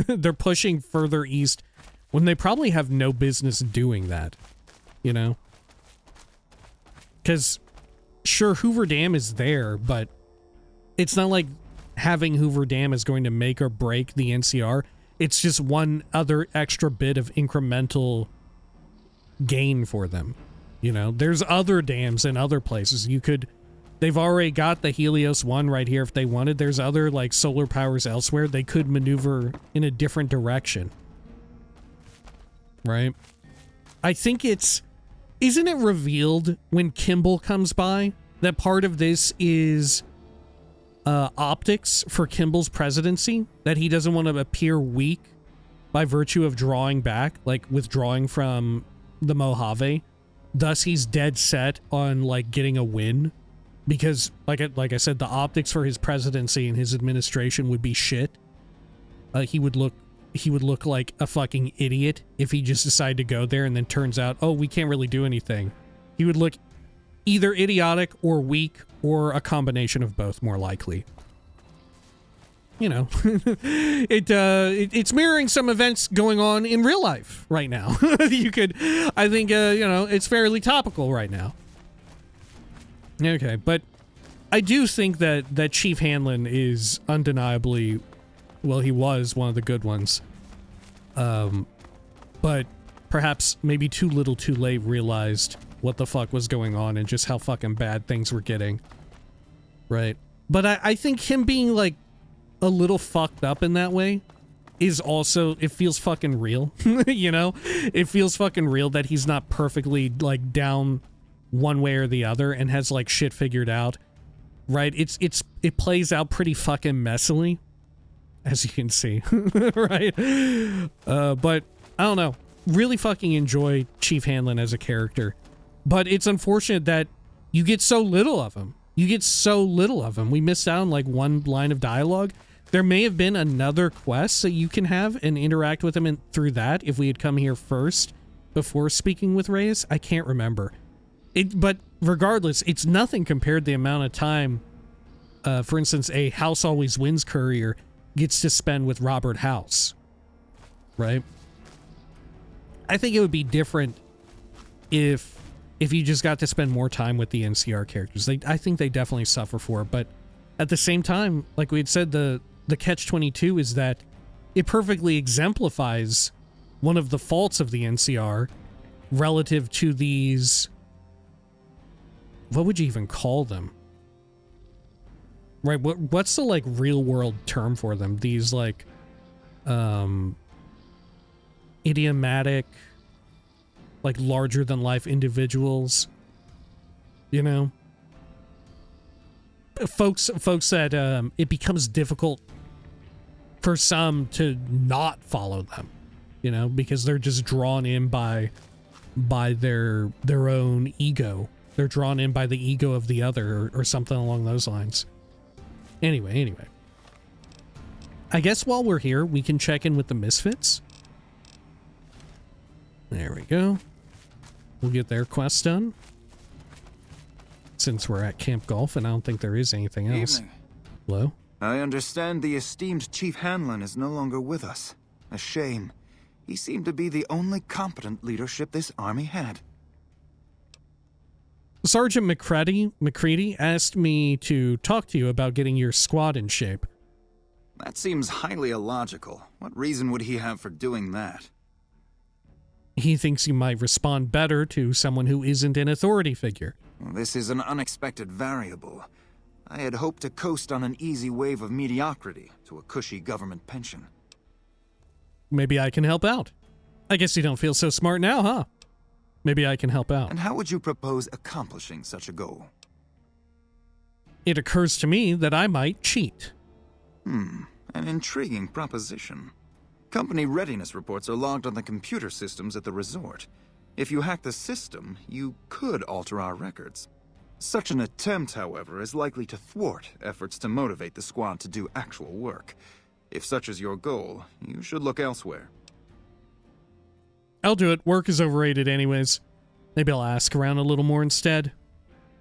they're pushing further east when they probably have no business doing that, you know? Because, sure, Hoover Dam is there, but it's not like having Hoover Dam is going to make or break the NCR. It's just one other extra bit of incremental gain for them. You know, there's other dams in other places. They've already got the Helios 1 right here if they wanted. There's other, like, solar powers elsewhere. They could maneuver in a different direction. Right? I think isn't it revealed when Kimball comes by that part of this is optics for Kimball's presidency, that he doesn't want to appear weak by virtue of drawing back, like withdrawing from the Mojave. Thus, he's dead set on like getting a win, because like I said, the optics for his presidency and his administration would be shit. He would look like a fucking idiot if he just decided to go there and then turns out, oh, we can't really do anything. He would look either idiotic or weak or a combination of both, more likely. You know, it's mirroring some events going on in real life right now. I think, you know, it's fairly topical right now. Okay, but I do think that Chief Hanlon is undeniably, well, he was one of the good ones. But perhaps maybe too little too late realized what the fuck was going on and just how fucking bad things were getting. Right. But I think him being like a little fucked up in that way is also, it feels fucking real. You know, it feels fucking real that he's not perfectly like down one way or the other and has like shit figured out. Right. It plays out pretty fucking messily, as you can see. Right. But I don't know, really fucking enjoy Chief Hanlon as a character. But it's unfortunate that you get so little of him. We missed out on like one line of dialogue. There may have been another quest that you can have and interact with him through that if we had come here first before speaking with Reyes. I can't remember. But regardless, it's nothing compared to the amount of time, for instance, a House Always Wins courier gets to spend with Robert House. Right? I think it would be different if you just got to spend more time with the NCR characters. I think they definitely suffer for it, but at the same time, like we had said, the catch-22 is that it perfectly exemplifies one of the faults of the NCR relative to these, what would you even call them? Right, what's the like real-world term for them? These like idiomatic, like larger-than-life individuals, you know? Folks that it becomes difficult for some to not follow them, you know, because they're just drawn in by their own ego. They're drawn in by the ego of the other or something along those lines. Anyway. I guess while we're here, we can check in with the Misfits. There we go. We'll get their quest done. Since we're at Camp Golf, and I don't think there is anything else. Evening. Hello? I understand the esteemed Chief Hanlon is no longer with us. A shame. He seemed to be the only competent leadership this army had. Sergeant McCready asked me to talk to you about getting your squad in shape. That seems highly illogical. What reason would he have for doing that? He thinks you might respond better to someone who isn't an authority figure. This is an unexpected variable. I had hoped to coast on an easy wave of mediocrity to a cushy government pension. Maybe I can help out. I guess you don't feel so smart now, huh? Maybe I can help out. And how would you propose accomplishing such a goal? It occurs to me that I might cheat. An intriguing proposition. Company readiness reports are logged on the computer systems at the resort. If you hack the system, you could alter our records. Such an attempt, however, is likely to thwart efforts to motivate the squad to do actual work. If such is your goal, you should look elsewhere. I'll do it. Work is overrated anyways. Maybe I'll ask around a little more instead.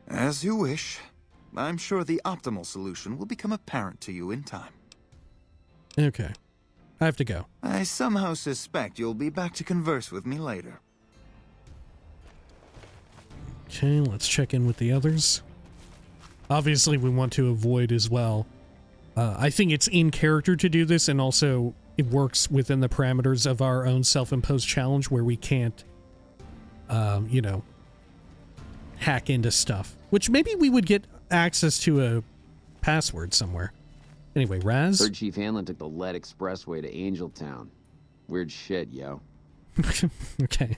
As you wish. I'm sure the optimal solution will become apparent to you in time. Okay. I have to go. I somehow suspect you'll be back to converse with me later. Okay, let's check in with the others. Obviously, we want to avoid as well. I think it's in character to do this, and also it works within the parameters of our own self-imposed challenge where we can't, you know, hack into stuff. Which maybe we would get access to a password somewhere. Anyway, Raz? Heard Chief Hanlon took the lead expressway to Angeltown. Weird shit, yo. Okay.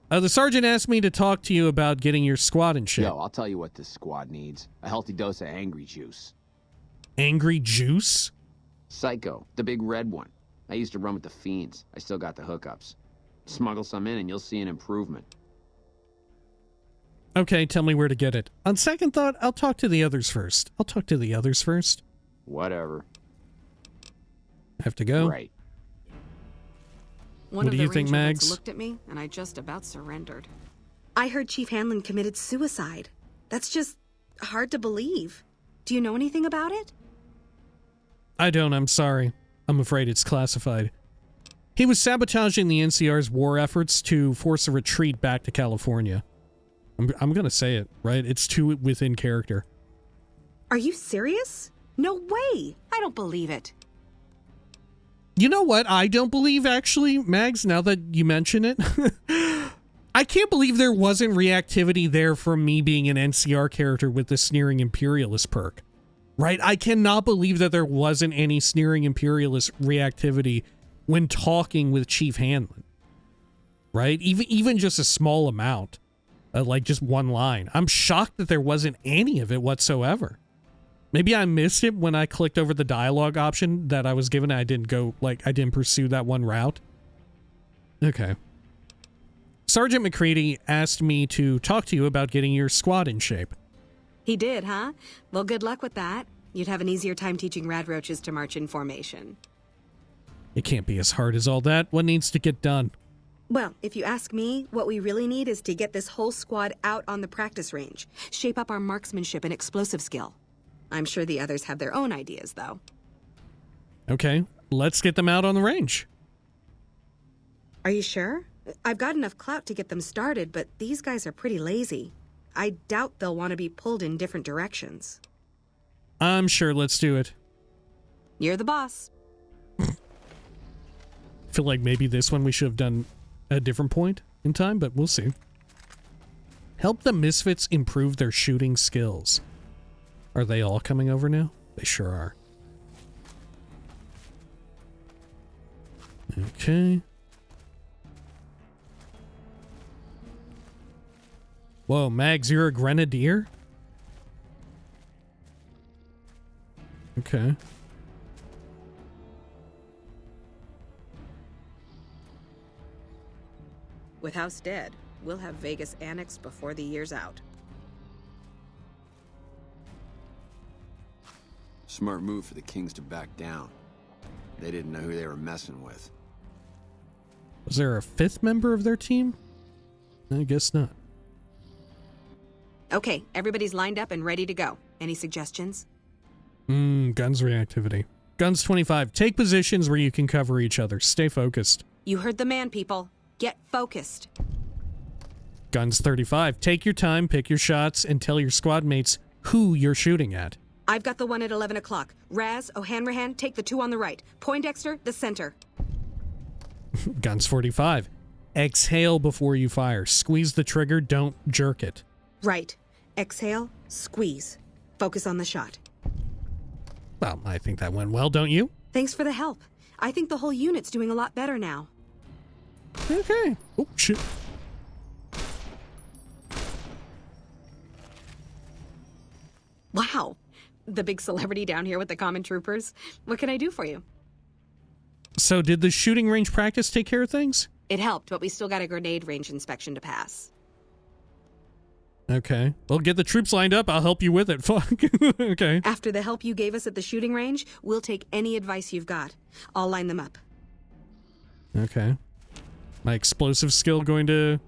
The sergeant asked me to talk to you about getting your squad in shape. Yo, I'll tell you what this squad needs. A healthy dose of angry juice. Angry juice? Psycho, the big red one. I used to run with the fiends. I still got the hookups. Smuggle some in and you'll see an improvement. Okay, tell me where to get it. On second thought, I'll talk to the others first. Whatever. I have to go. Right. One What of do you the think, ranger Mags? heads looked at me, and I just about surrendered. I heard Chief Hanlon committed suicide. That's just hard to believe. Do you know anything about it? I don't, I'm sorry. I'm afraid it's classified. He was sabotaging the NCR's war efforts to force a retreat back to California. I'm gonna say it, right? It's too within character. Are you serious? No way! I don't believe it. You know what I don't believe, actually, Mags, now that you mention it? I can't believe there wasn't reactivity there from me being an NCR character with the Sneering Imperialist perk. Right? I cannot believe that there wasn't any Sneering Imperialist reactivity when talking with Chief Hanlon. Right? Even just a small amount. Like just one line. I'm shocked that there wasn't any of it whatsoever. Maybe I missed it when I clicked over the dialogue option that I was given. I didn't pursue that one route. Okay. Sergeant McCready asked me to talk to you about getting your squad in shape. He did, huh? Well, good luck with that. You'd have an easier time teaching rad roaches to march in formation. It can't be as hard as all that. What needs to get done? Well, if you ask me, what we really need is to get this whole squad out on the practice range. Shape up our marksmanship and explosive skill. I'm sure the others have their own ideas, though. Okay, let's get them out on the range. Are you sure? I've got enough clout to get them started, but these guys are pretty lazy. I doubt they'll want to be pulled in different directions. I'm sure, let's do it. You're the boss. I feel like maybe this one we should have done at a different point in time, but we'll see. Help the Misfits improve their shooting skills. Are they all coming over now? They sure are. Okay. Whoa, Mags, you're a grenadier? Okay. With House dead, we'll have Vegas annexed before the year's out. Smart move for the Kings to back down. They didn't know who they were messing with. Was there a fifth member of their team? I guess not. Okay, everybody's lined up and ready to go. Any suggestions? Guns reactivity. Guns 25. Take positions where you can cover each other. Stay focused. You heard the man, people. Get focused. Guns 35. Take your time, pick your shots, and tell your squad mates who you're shooting at. I've got the one at 11 o'clock. Raz, O'Hanrahan, take the two on the right. Poindexter, the center. Guns 45. Exhale before you fire. Squeeze the trigger, don't jerk it. Right. Exhale, squeeze. Focus on the shot. Well, I think that went well, don't you? Thanks for the help. I think the whole unit's doing a lot better now. Okay. Oh, shit. Wow. The big celebrity down here with the common troopers. What can I do for you? So did the shooting range practice take care of things? It helped, but we still got a grenade range inspection to pass. Okay. Well, get the troops lined up. I'll help you with it. Fuck. Okay. After the help you gave us at the shooting range, we'll take any advice you've got. I'll line them up. Okay. My explosive skill going to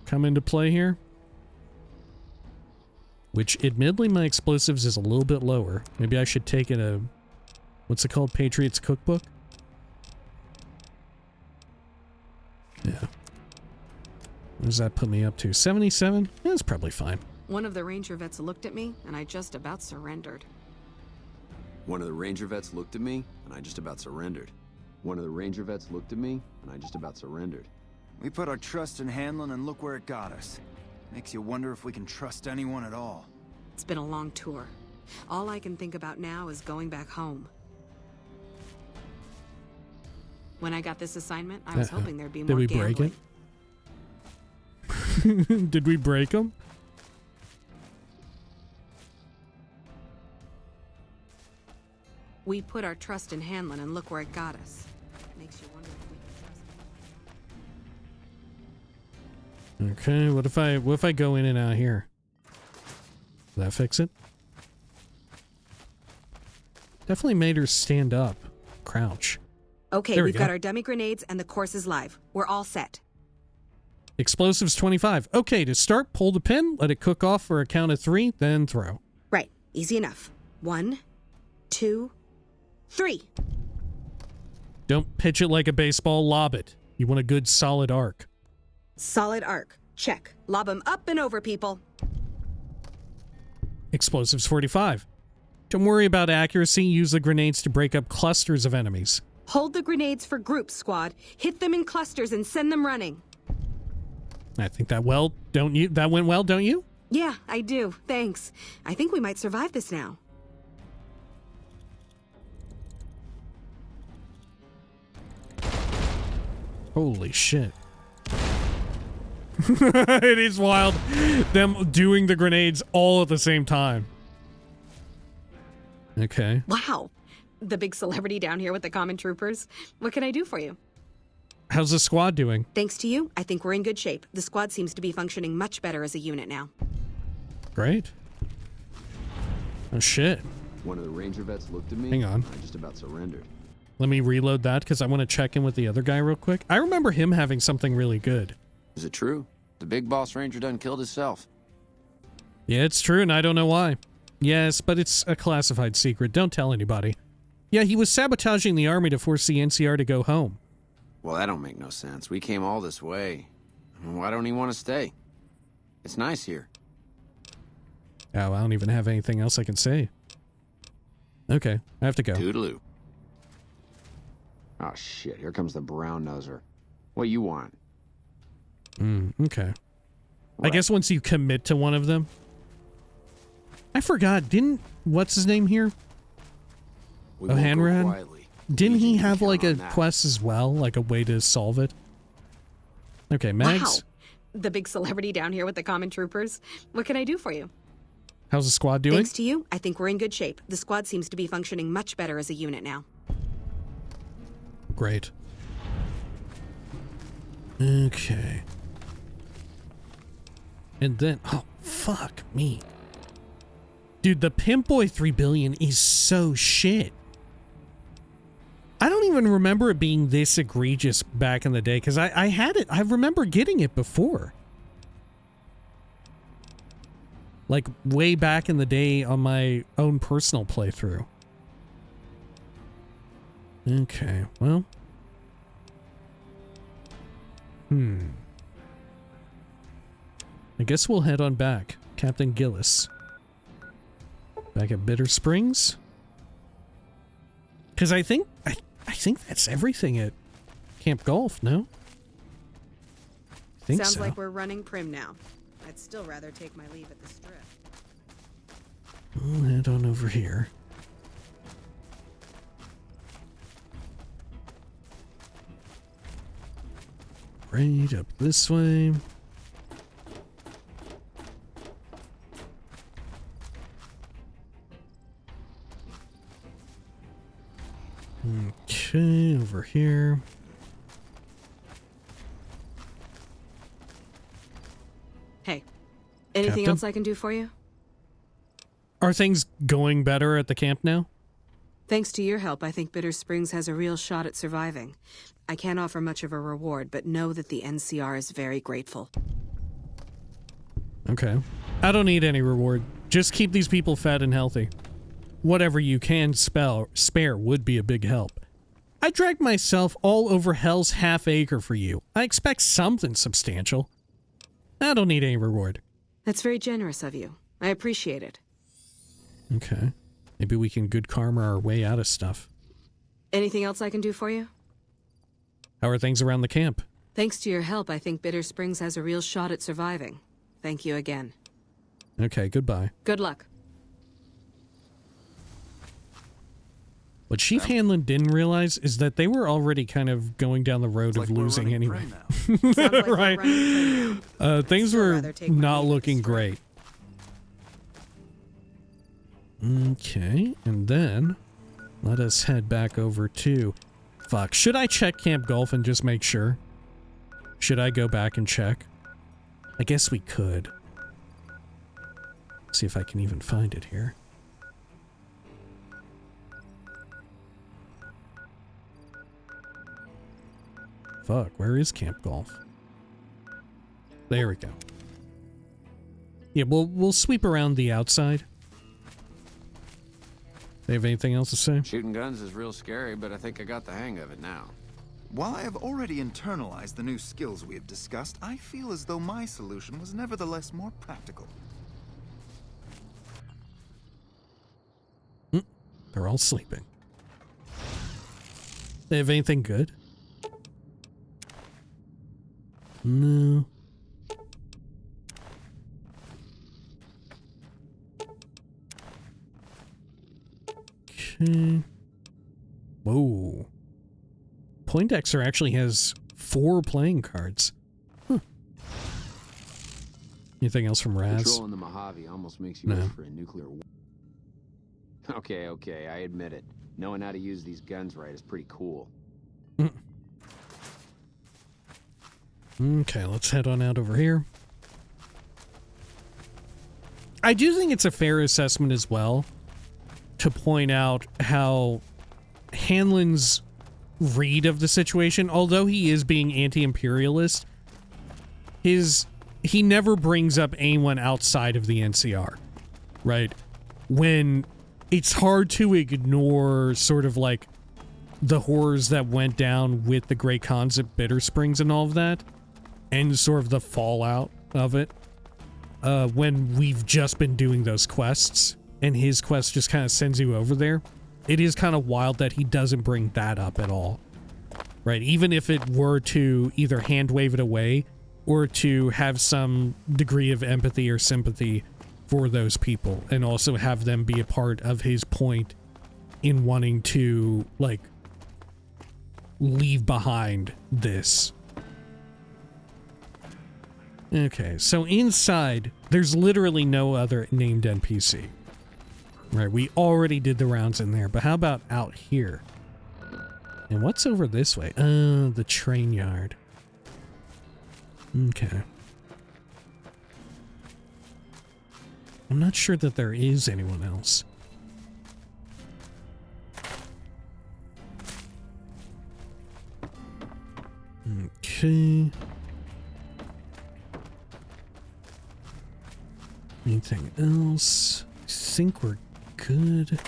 come into play here? Which, admittedly, my explosives is a little bit lower. Maybe I should take in a... What's it called? Patriot's Cookbook? Yeah. What does that put me up to? 77? That's probably fine. One of the ranger vets looked at me, and I just about surrendered. One of the ranger vets looked at me, and I just about surrendered. One of the ranger vets looked at me, and I just about surrendered. We put our trust in Hanlon and look where it got us. Makes you wonder if we can trust anyone at all. It's been a long tour. All I can think about now is going back home. When I got this assignment, I was hoping there'd be more Did we gambling. break it? Did we break them? We put our trust in Hanlon and look where it got us. Makes you wonder if we can trust them. Okay, what if I go in and out here? Will that fix it? Definitely made her stand up. Crouch. Okay, There we we've go. got our dummy grenades and the course is live. We're all set. Explosives 25. Okay, to start, pull the pin, let it cook off for a count of 3, then throw. Right, easy enough. 1, 2, 3. Don't pitch it like a baseball, lob it. You want a good solid arc. Solid arc. Check. Lob 'em up and over, people. Explosives 45. Don't worry about accuracy, use the grenades to break up clusters of enemies. Hold the grenades for groups, squad. Hit them in clusters and send them running. I think that went well, don't you? Yeah, I do. Thanks. I think we might survive this now. Holy shit. It is wild, them doing the grenades all at the same time. Okay. Wow. The big celebrity down here with the common troopers. What can I do for you? How's the squad doing? Thanks to you, I think we're in good shape. The squad seems to be functioning much better as a unit now. Great. Oh shit. One of the ranger vets looked at me. Hang on. I just about surrendered. Let me reload that because I want to check in with the other guy real quick. I remember him having something really good. Is it true? The big boss ranger done killed himself. Yeah, it's true, and I don't know why. Yes, but it's a classified secret. Don't tell anybody. Yeah, he was sabotaging the army to force the NCR to go home. Well, that don't make no sense. We came all this way. Why don't he want to stay? It's nice here. Oh, I don't even have anything else I can say. Okay, I have to go. Toodaloo. Oh, shit. Here comes the brown noser. What you want? Okay. I guess once you commit to one of them. I forgot, what's his name here? We won't go Hanran? quietly. Didn't he Legion can have count like a on that. quest as well? Like a way to solve it? Okay, Mags. Wow. The big celebrity down here with the common troopers. What can I do for you? How's the squad doing? Thanks to you, I think we're in good shape. The squad seems to be functioning much better as a unit now. Great. Okay. And then, oh, fuck me. Dude, the Pimp Boy 3 billion is so shit. I don't even remember it being this egregious back in the day, because I had it. I remember getting it before. Like, way back in the day on my own personal playthrough. Okay, well. I guess we'll head on back. Captain Gillis. Back at Bitter Springs. Because I think that's everything at Camp Golf, no? I think Sounds so. like we're running prim now. I'd still rather take my leave at the strip. We'll head on over here. Right up this way. Okay, over here. Hey, anything Captain? else I can do for you? Are things going better at the camp now? Thanks to your help, I think Bitter Springs has a real shot at surviving. I can't offer much of a reward, but know that the NCR is very grateful. Okay. I don't need any reward. Just keep these people fed and healthy. Whatever you can spare would be a big help. I dragged myself all over Hell's half acre for you. I expect something substantial. I don't need any reward. That's very generous of you. I appreciate it. Okay. Maybe we can good karma our way out of stuff. Anything else I can do for you? How are things around the camp? Thanks to your help, I think Bitter Springs has a real shot at surviving. Thank you again. Okay, goodbye. Good luck. What Chief Hanlon didn't realize is that they were already kind of going down the road of losing anyway. Right. Things were not looking great. Okay, and then let us head back over to... Fuck, should I check Camp Gulf and just make sure? Should I go back and check? I guess we could. See if I can even find it here. Fuck, where is Camp Gulf? There we go. Yeah, we'll sweep around the outside. They have anything else to say? Shooting guns is real scary, but I think I got the hang of it now. While I have already internalized the new skills we have discussed, I feel as though my solution was nevertheless more practical. They're all sleeping. They have anything good? No. Okay. Whoa. Poindexter actually has 4 playing cards. Huh. Anything else from Raz? Controlling the Mojave almost makes you wish for a nuclear war. Okay, I admit it. Knowing how to use these guns right is pretty cool. Okay, let's head on out over here. I do think it's a fair assessment as well to point out how Hanlon's read of the situation, although he is being anti-imperialist, he never brings up anyone outside of the NCR, right? When it's hard to ignore sort of like the horrors that went down with the Great Khans at Bitter Springs and all of that, and sort of the fallout of it, when we've just been doing those quests, and his quest just kind of sends you over there. It is kind of wild that he doesn't bring that up at all, right? Even if it were to either hand wave it away or to have some degree of empathy or sympathy for those people, and also have them be a part of his point in wanting to, like, leave behind this. Okay, so inside, there's literally no other named NPC. Right, we already did the rounds in there, but how about out here? And what's over this way? The train yard. Okay. I'm not sure that there is anyone else. Okay. Anything else? I think we're good.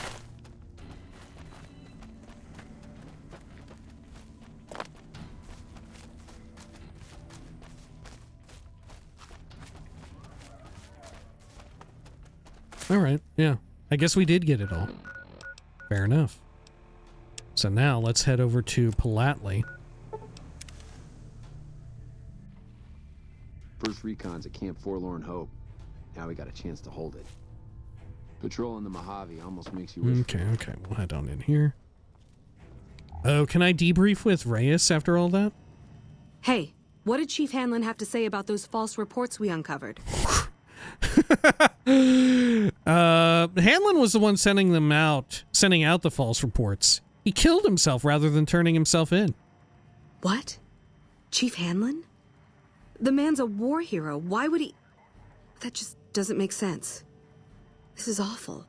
All right, yeah. I guess we did get it all. Fair enough. So now let's head over to Palatli. First recon's at Camp Forlorn Hope. Now we got a chance to hold it. Patrolling the Mojave almost makes you wish. Okay, we'll head on in here. Oh, can I debrief with Reyes after all that? Hey, what did Chief Hanlon have to say about those false reports we uncovered? Hanlon was the one sending out the false reports. He killed himself rather than turning himself in. What? Chief Hanlon? The man's a war hero. Why would he... That just doesn't make sense. This is awful.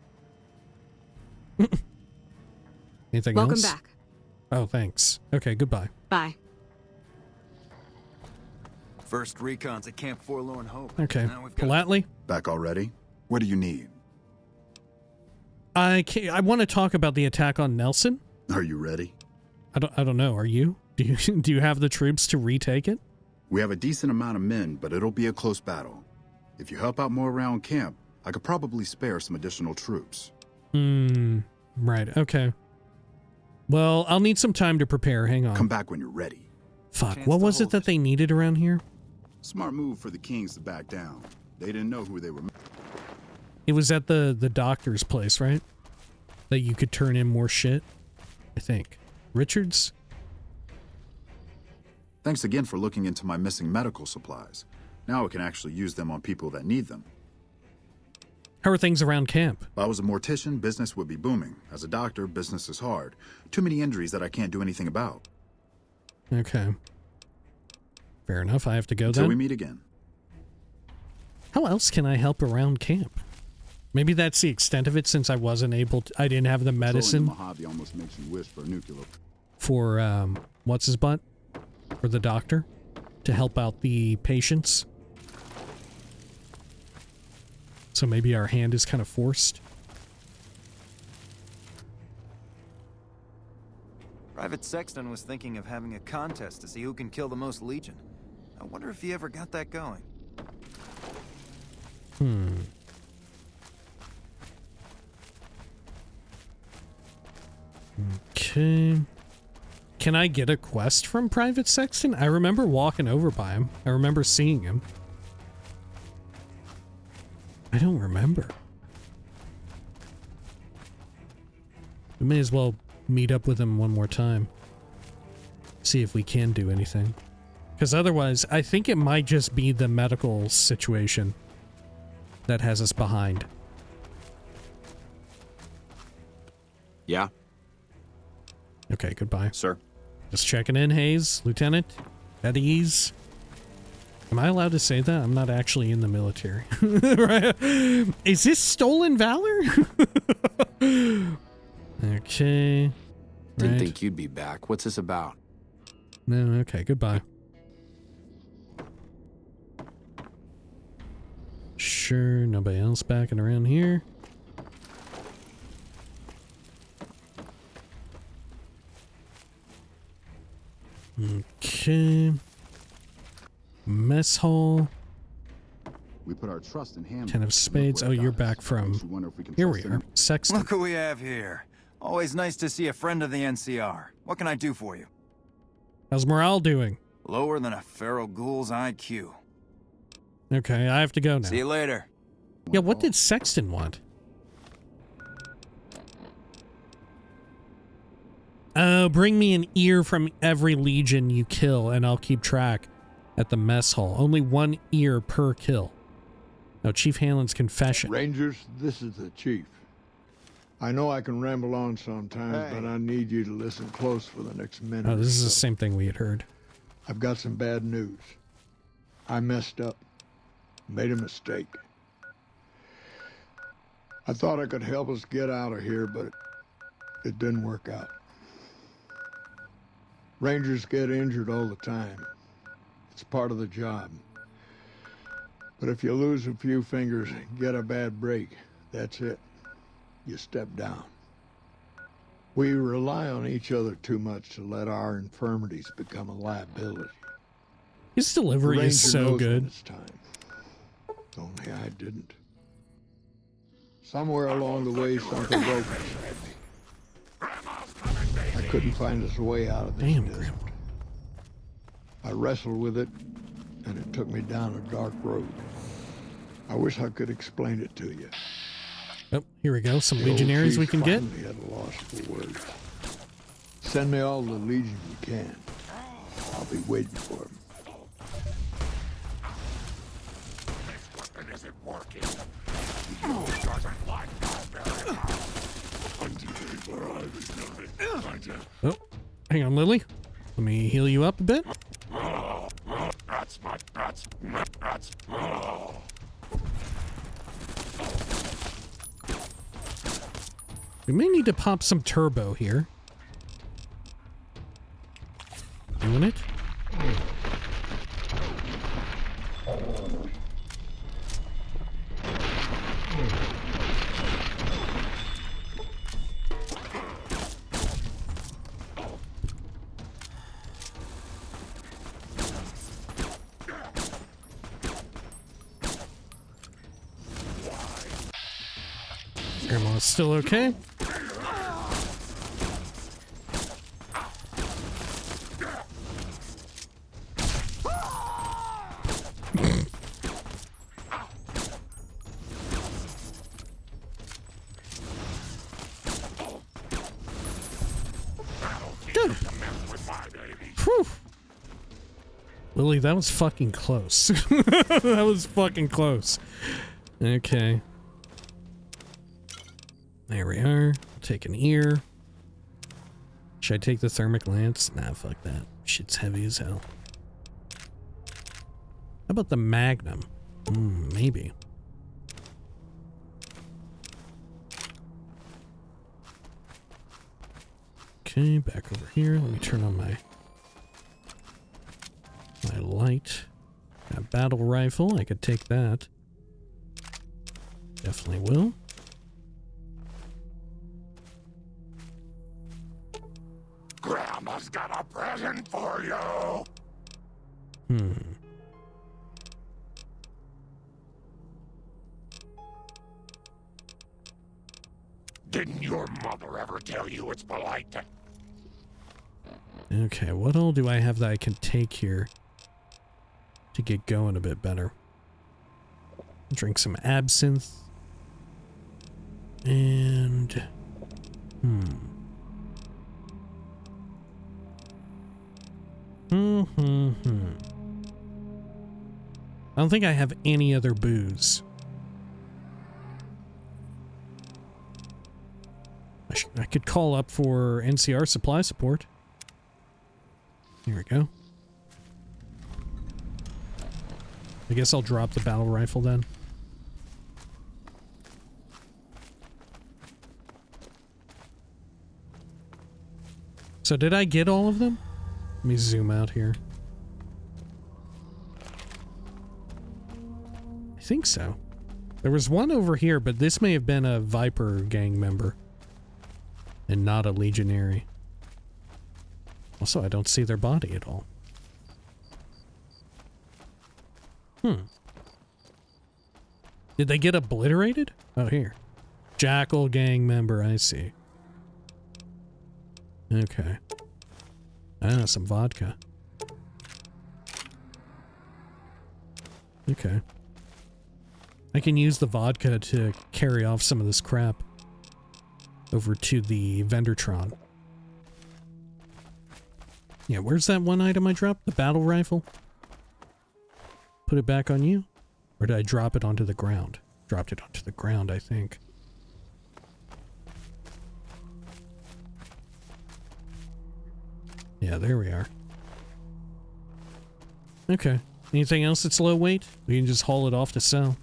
Anything Welcome else? back. Oh, thanks. Okay, goodbye. Bye. First recon's at Camp Forlorn Hope. Okay, Now we've got politely. Back already? What do you need? I want to talk about the attack on Nelson. Are you ready? I don't know. Are you? Do you have the troops to retake it? We have a decent amount of men, but it'll be a close battle. If you help out more around camp, I could probably spare some additional troops. Right, okay. Well, I'll need some time to prepare. Hang on. Come back when you're ready. Fuck, what was it that they needed around here? Smart move for the Kings to back down. They didn't know who they were. It was at the doctor's place, right? That you could turn in more shit, I think. Richards? Thanks again for looking into my missing medical supplies. Now I can actually use them on people that need them. How are things around camp? If I was a mortician, business would be booming. As a doctor, business is hard. Too many injuries that I can't do anything about. Okay. Fair enough, I have to go Until then. we meet again. How else can I help around camp? Maybe that's the extent of it, since I wasn't able to, I didn't have the medicine. The Mojave almost makes you wish for a nuclear. For, what's his butt? For the doctor? To help out the patients? So maybe our hand is kind of forced. Private Sexton was thinking of having a contest to see who can kill the most Legion. I wonder if he ever got that going. Okay. Can I get a quest from Private Sexton? I remember walking over by him. I remember seeing him. I don't remember. We may as well meet up with him one more time. See if we can do anything. Because otherwise, I think it might just be the medical situation that has us behind. Yeah? Okay, goodbye. Sir? Just checking in, Hayes. Lieutenant? At ease? Am I allowed to say that? I'm not actually in the military. Right? Is this stolen valor? Okay. Didn't think you'd be back. What's this about? No, okay, goodbye. Sure, nobody else backing around here. Okay. Mess hall. We put our trust in Hanlon. 10 of spades. Oh, you're back from... Here we are. Sexton. Look who we have here. Always nice to see a friend of the NCR. What can I do for you? How's morale doing? Lower than a feral ghoul's IQ. Okay, I have to go now. See you later. Yeah, what did Sexton want? Bring me an ear from every Legion you kill, and I'll keep track at the mess hall. Only one ear per kill. No, Chief Hanlon's confession. Rangers, this is the Chief. I know I can ramble on sometimes, but I need you to listen close for the next minute. Oh, this is or the so. same thing we had heard. I've got some bad news. I messed up. Made a mistake. I thought I could help us get out of here, but it didn't work out. Rangers get injured all the time. It's part of the job. But if you lose a few fingers, get a bad break, that's it. You step down. We rely on each other too much to let our infirmities become a liability. His delivery is so good. It's time. Only I didn't. Somewhere along the way, something broke us. I couldn't find us a way out of this desert. I wrestled with it, and it took me down a dark road. I wish I could explain it to you. Oh, here we go. Some The old legionaries we chief can get. finally had a loss for words. Send me all the legion you can. I'll be waiting for him. This weapon isn't working. Yours doesn't like Bravura. Oh, hang on, Lily. Let me heal you up a bit. That's my nuts. We may need to pop some turbo here. Doing it. Grandma's still okay. Good. Whew. Lily, that was fucking close. That was fucking close. Okay. There we are. Take an ear. Should I take the thermic lance? Nah, fuck that. Shit's heavy as hell. How about the magnum? Maybe. Okay, back over here. Let me turn on my light. A battle rifle. I could take that. Definitely will. Grandma's got a present for you. Didn't your mother ever tell you it's polite to... Okay, what all do I have that I can take here to get going a bit better? Drink some absinthe. And... I don't think I have any other booze. I could call up for NCR supply support. Here we go. I guess I'll drop the battle rifle then. So did I get all of them? Let me zoom out here. I think so. There was one over here, but this may have been a Viper gang member and not a legionary. Also, I don't see their body at all. Did they get obliterated? Oh, here. Jackal gang member, I see. Okay. Ah, some vodka. Okay. I can use the vodka to carry off some of this crap over to the Vendortron. Yeah, where's that one item I dropped? The battle rifle? Put it back on you? Or did I drop it onto the ground? Dropped it onto the ground, I think. Yeah, there we are. Okay. Anything else that's low weight? We can just haul it off to sell.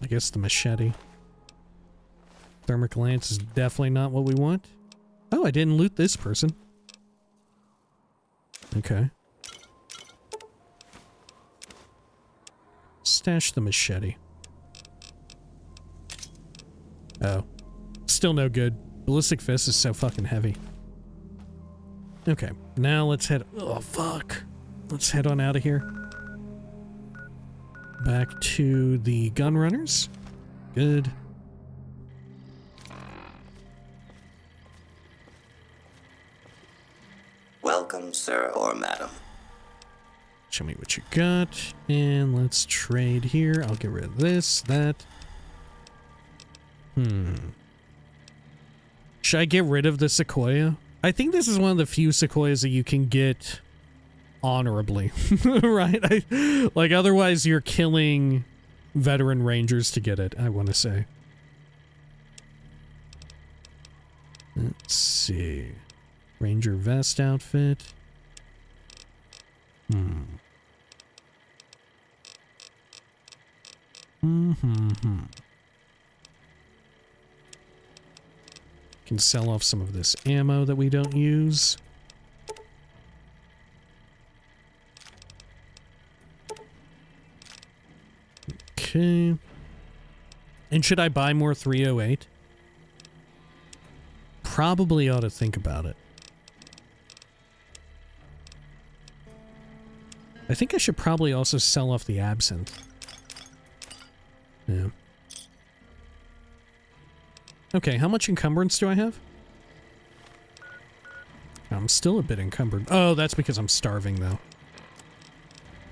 I guess the machete. Thermic lance is definitely not what we want. Oh, I didn't loot this person. Okay. Stash the machete. Oh. Still no good. Ballistic fist is so fucking heavy. Okay, now let's head... Oh, fuck. Let's head on out of here. Back to the gun runners. Good. Welcome, madam? Show me what you got, and let's trade here. I'll get rid of this, that. Should I get rid of the Sequoia? I think this is one of the few Sequoias that you can get honorably, right? Like, otherwise you're killing veteran rangers to get it, I want to say. Let's see. Ranger vest outfit. Can sell off some of this ammo that we don't use. Okay. And should I buy more 308? Probably ought to think about it. I think I should probably also sell off the absinthe. Yeah. Okay, how much encumbrance do I have? I'm still a bit encumbered. Oh, that's because I'm starving, though.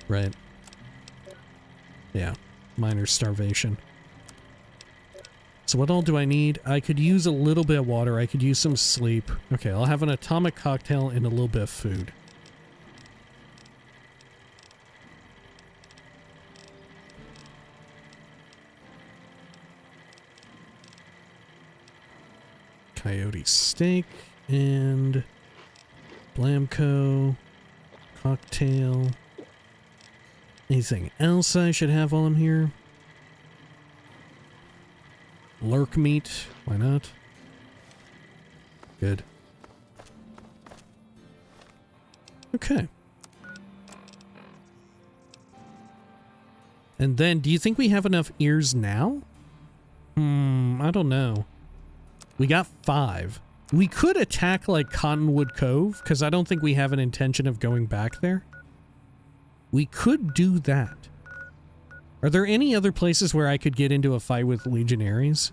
Right. Yeah, minor starvation. So what all do I need? I could use a little bit of water. I could use some sleep. Okay, I'll have an atomic cocktail and a little bit of food. Coyote steak and Blamco cocktail. Anything else I should have while I'm here? Lurk meat, why not? Good. Okay. And then, do you think we have enough ears now? I don't know. We got 5. We could attack, like, Cottonwood Cove, because I don't think we have an intention of going back there. We could do that. Are there any other places where I could get into a fight with legionaries?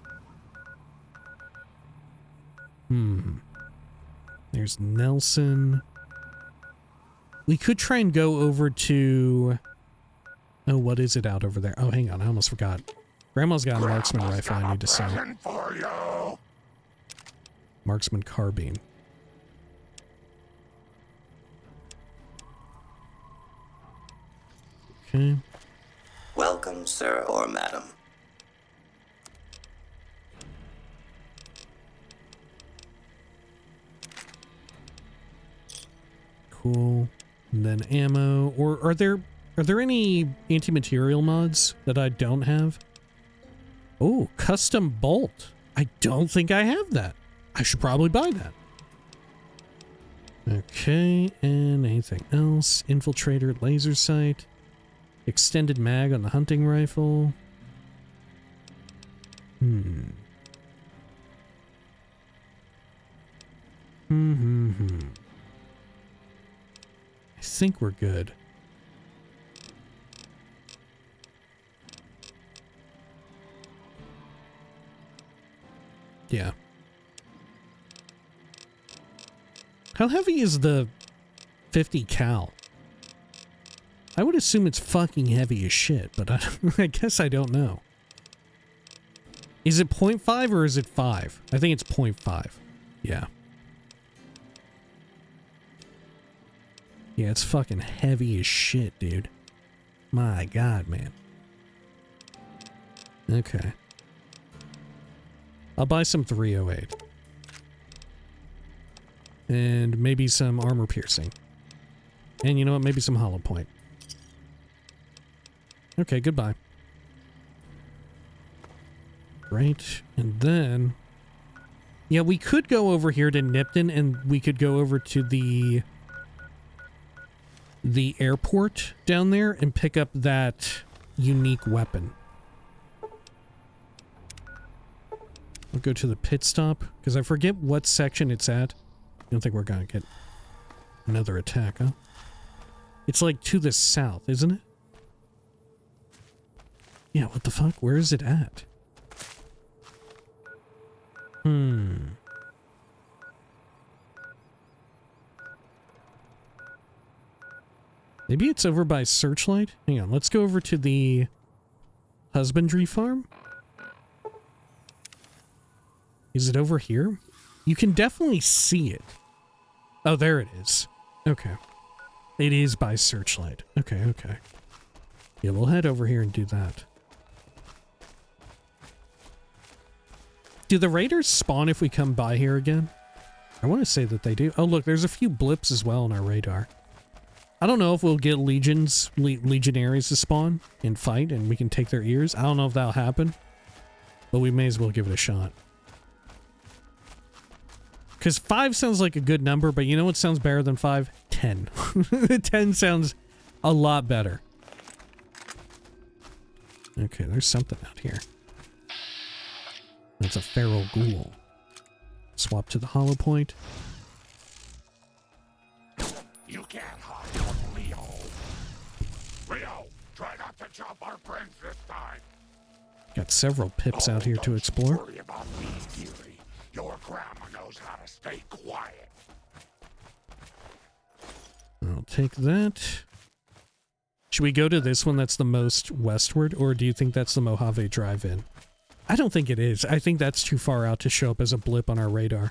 There's Nelson. We could try and go over to... Oh, what is it out over there? Oh, hang on, I almost forgot. Grandma's got a marksman rifle I need to sell. Marksman carbine. Okay. Welcome, sir or madam. Cool. And then ammo. Or are there any anti-material mods that I don't have? Oh, custom bolt. I don't think I have that. I should probably buy that. Okay, and anything else? Infiltrator, laser sight. Extended mag on the hunting rifle. I think we're good. Yeah. How heavy is the 50 cal? I would assume it's fucking heavy as shit, but I guess I don't know. Is it 0.5 or is it 5? I think it's 0.5. Yeah. Yeah, it's fucking heavy as shit, dude. My God, man. Okay. I'll buy some 308. And maybe some armor piercing. And you know what? Maybe some hollow point. Okay, goodbye. Right, and then... Yeah, we could go over here to Nipton, and we could go over to the airport down there and pick up that unique weapon. We'll go to the pit stop, because I forget what section it's at. I don't think we're gonna get another attack, huh? It's like to the south, isn't it? Yeah, what the fuck? Where is it at? Maybe it's over by Searchlight? Hang on, let's go over to the husbandry farm. Is it over here? You can definitely see it. Oh, there it is. Okay. It is by Searchlight. Okay, okay. Yeah, we'll head over here and do that. Do the raiders spawn if we come by here again? I want to say that they do. Oh, look, there's a few blips as well on our radar. I don't know if we'll get legionaries to spawn and fight and we can take their ears. I don't know if that'll happen, but we may as well give it a shot. Because 5 sounds like a good number, but you know what sounds better than 5? 10. 10 sounds a lot better. Okay, there's something out here. That's a feral ghoul. Swap to the hollow point. You can't hide from Leo. Leo, try not to jump our friends this time. Got several pips out here to explore. Worry about me, dearie. Your grandma knows how to stay quiet. I'll take that. Should we go to this one that's the most westward, or do you think that's the Mojave Drive-In? I don't think it is. I think that's too far out to show up as a blip on our radar.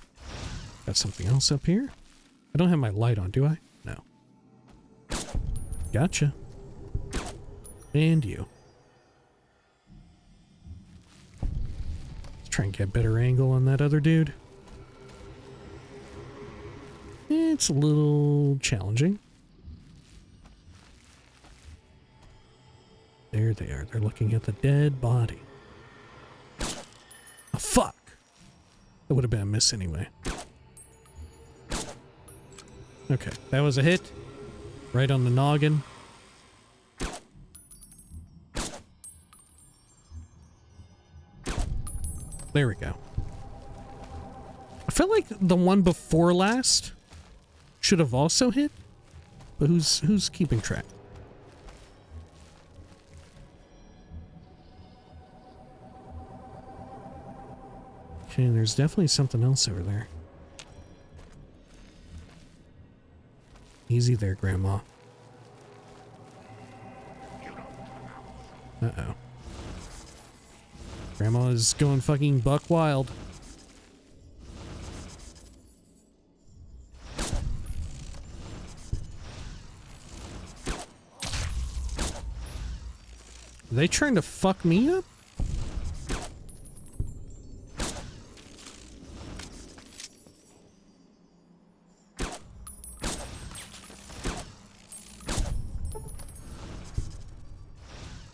Got something else up here? I don't have my light on, do I? No. Gotcha. And you. Let's try and get a better angle on that other dude. It's a little challenging. There they are. They're looking at the dead body. Oh, fuck! That would have been a miss anyway. Okay, that was a hit. Right on the noggin. There we go. I feel like the one before last should have also hit, but who's keeping track? Okay, there's definitely something else over there. Easy there, Grandma. Uh-oh. Grandma is going fucking buck wild. Are they trying to fuck me up?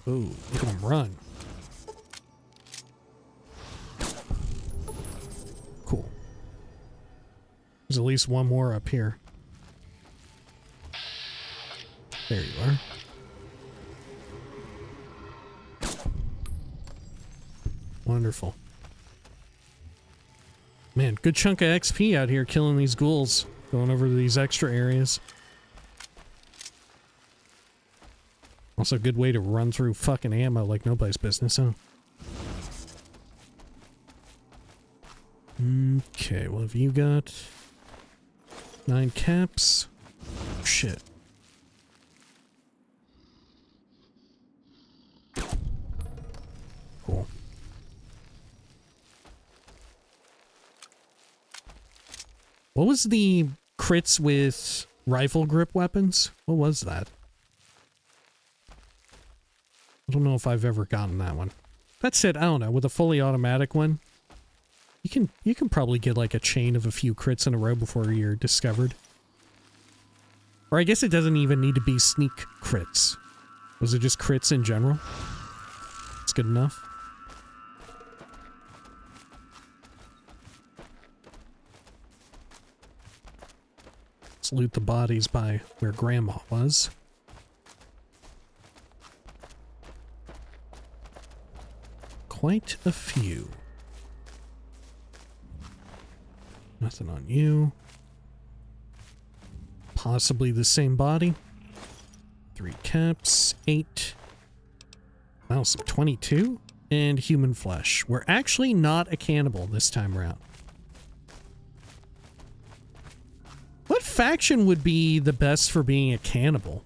Ooh, look at him run. Cool. There's at least one more up here. There you are. Wonderful. Man, good chunk of XP out here killing these ghouls. Going over to these extra areas. Also a good way to run through fucking ammo like nobody's business, huh? Okay, well, have you got 9 caps? Shit. Cool. What was the crits with rifle grip weapons? What was that? I don't know if I've ever gotten that one. That said, I don't know, with a fully automatic one, you can probably get like a chain of a few crits in a row before you're discovered. Or I guess it doesn't even need to be sneak crits. Was it just crits in general? It's good enough. Let's loot the bodies by where Grandma was. Quite a few. Nothing on you. Possibly the same body. 3 caps, 8. Wow, so 22? And human flesh. We're actually not a cannibal this time around. What faction would be the best for being a cannibal?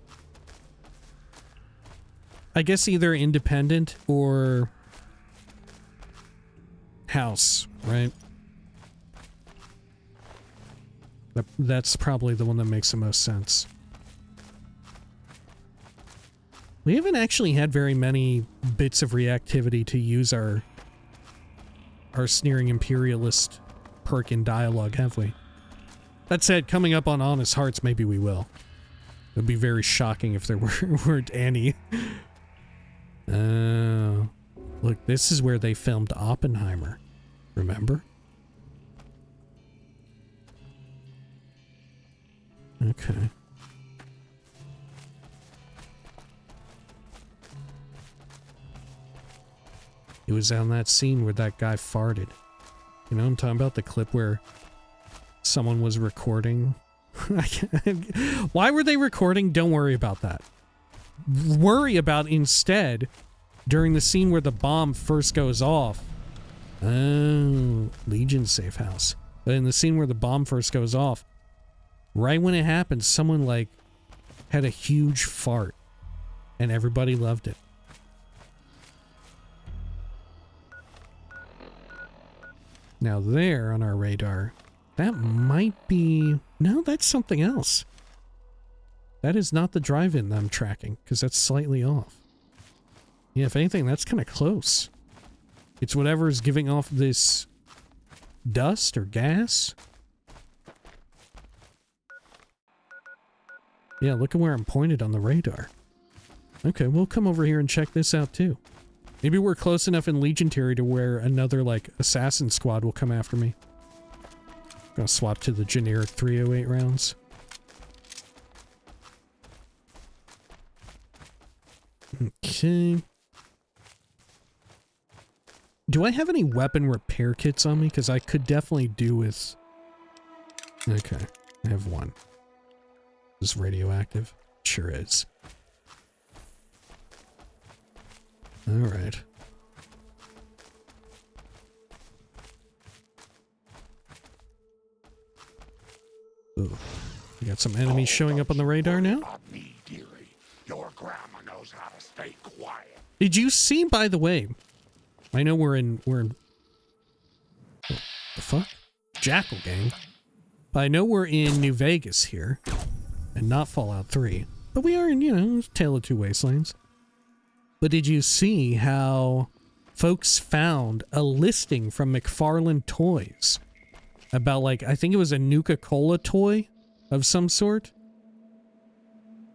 I guess either independent or house, right? That's probably the one that makes the most sense. We haven't actually had very many bits of reactivity to use our sneering imperialist perk in dialogue, have we? That said, coming up on Honest Hearts, maybe we will. It would be very shocking if there weren't any. Oh. Look, this is where they filmed Oppenheimer. Remember? Okay. It was on that scene where that guy farted. You know what I'm talking about? The clip where someone was recording. Why were they recording? Don't worry about that. Worry about instead during the scene where the bomb first goes off. Oh, Legion safe house. But in the scene where the bomb first goes off, right when it happened, someone like had a huge fart and everybody loved it. Now there on our radar, that might be... No, that's something else. That is not the drive-in that I'm tracking, because that's slightly off. Yeah, if anything, that's kind of close. It's whatever is giving off this dust or gas. Yeah, look at where I'm pointed on the radar. Okay, we'll come over here and check this out too. Maybe we're close enough in Legion Terry to where another, like, assassin squad will come after me. Gonna swap to the generic 308 rounds. Okay. Do I have any weapon repair kits on me? Because I could definitely do with... Okay, I have one. Is this radioactive? Sure is. Alright. Ooh. We got some enemies showing up on the radar now? Not me, dearie. Your grandma knows how to stay quiet. Did you see, by the way? I know we're in oh, the fuck? Jackal Gang. But I know we're in New Vegas here. And not Fallout 3. But we are in, you know, Tale of Two Wastelands. But did you see how folks found a listing from McFarlane Toys about, like, I think it was a Nuka-Cola toy of some sort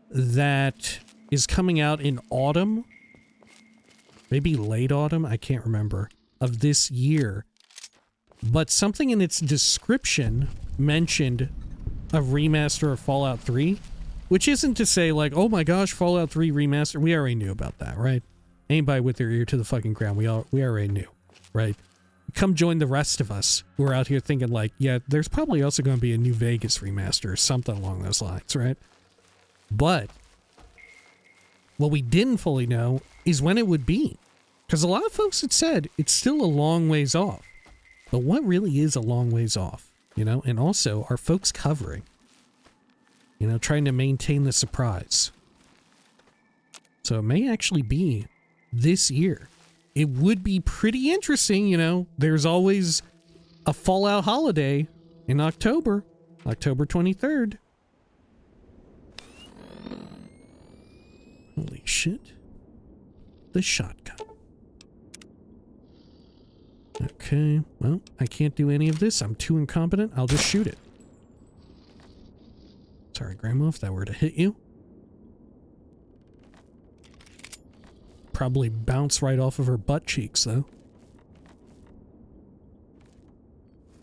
that is coming out in autumn, maybe late autumn, I can't remember, of this year. But something in its description mentioned a remaster of Fallout 3. Which isn't to say, like, oh my gosh, Fallout 3 remaster. We already knew about that, right? Anybody with their ear to the fucking ground, we already knew, right? Come join the rest of us who are out here thinking, like, yeah, there's probably also going to be a New Vegas remaster or something along those lines, right? But what we didn't fully know is when it would be. Because a lot of folks had said it's still a long ways off. But what really is a long ways off, you know? And also, are folks covering? You know, trying to maintain the surprise. So it may actually be this year. It would be pretty interesting, you know. There's always a Fallout holiday in October. October 23rd. Holy shit. The shotgun. Okay, well, I can't do any of this. I'm too incompetent. I'll just shoot it. Sorry, Grandma, if that were to hit you. Probably bounce right off of her butt cheeks, though.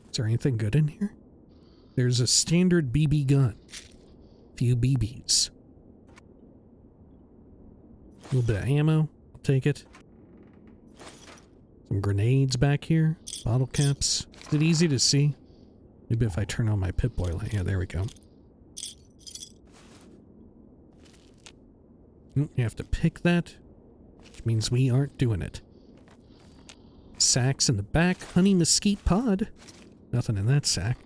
Is there anything good in here? There's a standard BB gun. Few BBs. A little bit of ammo. I'll take it. Some grenades back here. Bottle caps. Is it easy to see? Maybe if I turn on my Pip-Boy light. Yeah, there we go. You have to pick that, which means we aren't doing it. Sacks in the back. Honey mesquite pod. Nothing in that sack.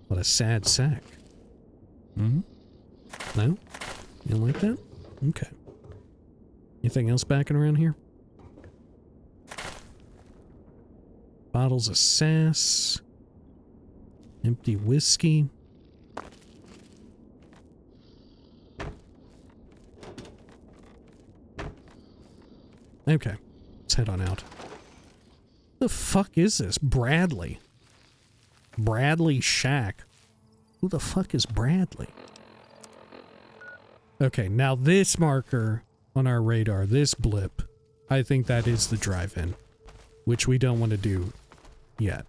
What a sad sack. Hmm? No? You don't like that? Okay. Anything else backing around here? Bottles of sass. Empty whiskey. Okay, let's head on out. The fuck is this? Bradley. Bradley Shack. Who the fuck is Bradley? Okay, now this marker on our radar, this blip, I think that is the drive-in, which we don't want to do yet.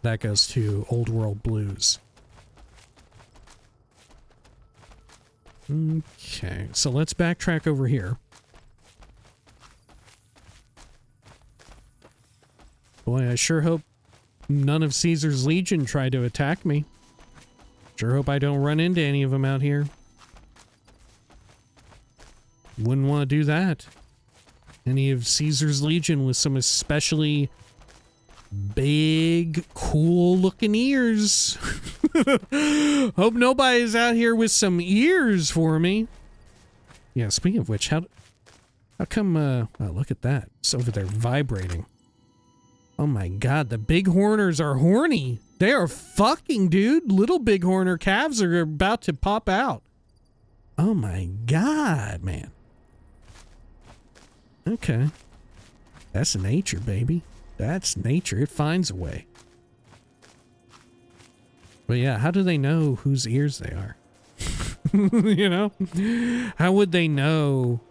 That goes to Old World Blues. Okay, so let's backtrack over here. Boy, I sure hope none of Caesar's Legion tried to attack me. Sure hope I don't run into any of them out here. Wouldn't want to do that. Any of Caesar's Legion with some especially big, cool-looking ears. Hope nobody's out here with some ears for me. Yeah, speaking of which, how come, oh, look at that. It's over there vibrating. Oh my god, the bighorners are horny. They are fucking, dude. Little bighorner calves are about to pop out. Oh my god, man. Okay. That's nature, baby. That's nature. It finds a way. But yeah, how do they know whose ears they are? You know? How would they know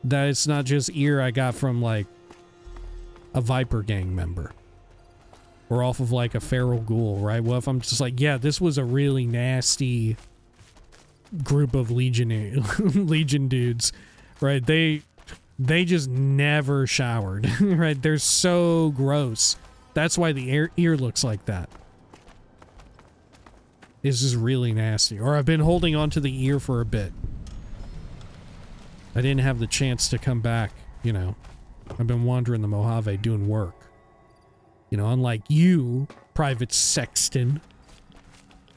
that it's not just ear I got from, like, a Viper Gang member? Or off of, like, a feral ghoul, right? Well, if I'm just like, yeah, this was a really nasty group of Legion dudes, right? They just never showered, right? They're so gross. That's why the ear looks like that. It's just really nasty. Or I've been holding onto the ear for a bit. I didn't have the chance to come back, you know. I've been wandering the Mojave doing work. You know, unlike you, Private Sexton.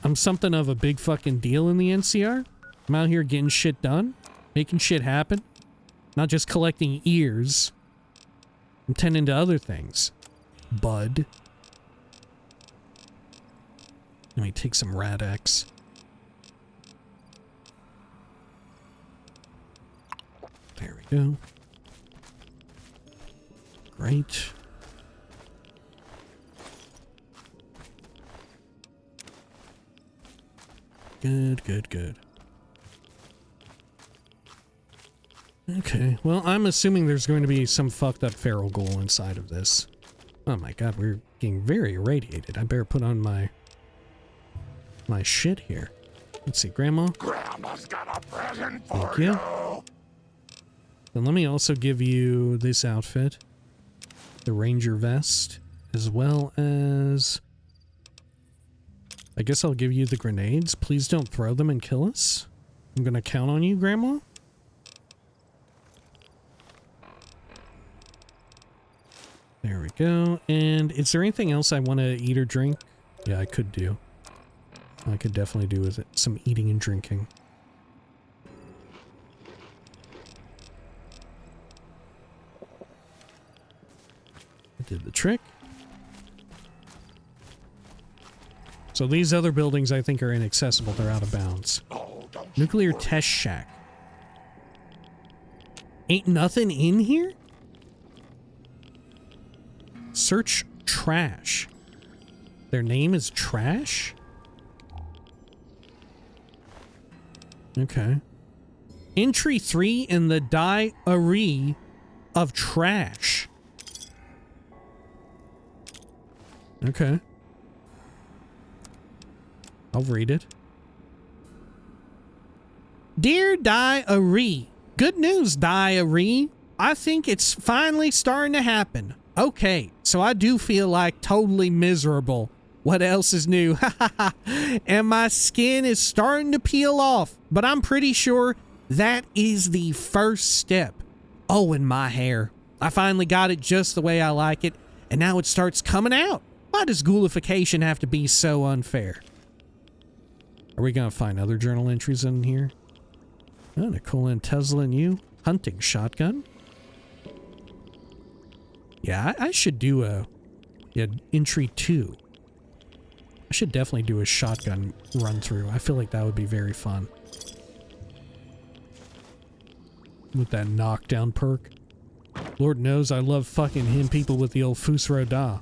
I'm something of a big fucking deal in the NCR. I'm out here getting shit done, making shit happen. Not just collecting ears. I'm tending to other things. Bud. Let me take some Rad-X. There we go. Great. Good, good, good. Okay, well, I'm assuming there's going to be some fucked up feral ghoul inside of this. Oh my god, we're getting very irradiated. I better put on my shit here. Let's see, Grandma. Grandma's got a present for Thank you. Then let me also give you this outfit. The Ranger vest. As well as... I guess I'll give you the grenades. Please don't throw them and kill us. I'm gonna count on you, Grandma. There we go. And is there anything else I want to eat or drink? Yeah, I could do. I could definitely do with it some eating and drinking. I did the trick. So these other buildings I think are inaccessible. They're out of bounds. Nuclear test shack. Ain't nothing in here? Search trash. Their name is Trash? Okay. Entry 3 in the diary of trash. Okay. I'll read it. Dear Diary, good news, Diary. I think it's finally starting to happen. Okay, so I do feel like totally miserable. What else is new? And my skin is starting to peel off, but I'm pretty sure that is the first step. Oh, and my hair. I finally got it just the way I like it, and now it starts coming out. Why does ghoulification have to be so unfair? Are we gonna find other journal entries in here? Oh, Nicole and Tesla and you. hunting shotgun. Yeah, I should do a entry 2. I should definitely do a shotgun run through. I feel like that would be very fun. With that knockdown perk. Lord knows I love fucking hitting people with the old Fusro Da.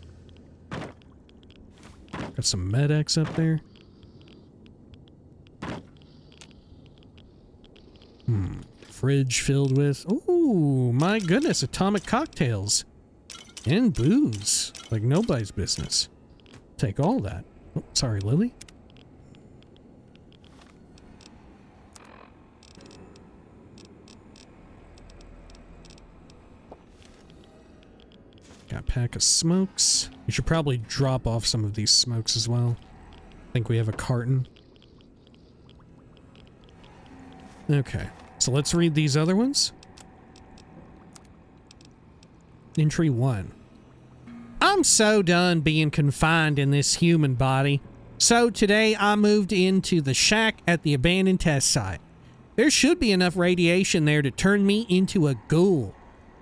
Got some med-X up there. Fridge filled with... Ooh, my goodness, atomic cocktails. And booze. Like nobody's business. Take all that. Oh, sorry, Lily. Got a pack of smokes. We should probably drop off some of these smokes as well. I think we have a carton. Okay, so let's read these other ones. Entry 1. I'm so done being confined in this human body. So today I moved into the shack at the abandoned test site. There should be enough radiation there to turn me into a ghoul.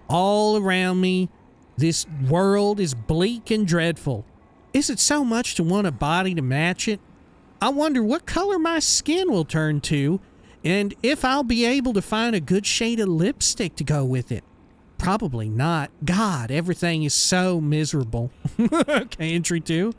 All around me, this world is bleak and dreadful. Is it so much to want a body to match it? I wonder what color my skin will turn to, and if I'll be able to find a good shade of lipstick to go with it. Probably not. God, everything is so miserable. Okay, entry 2.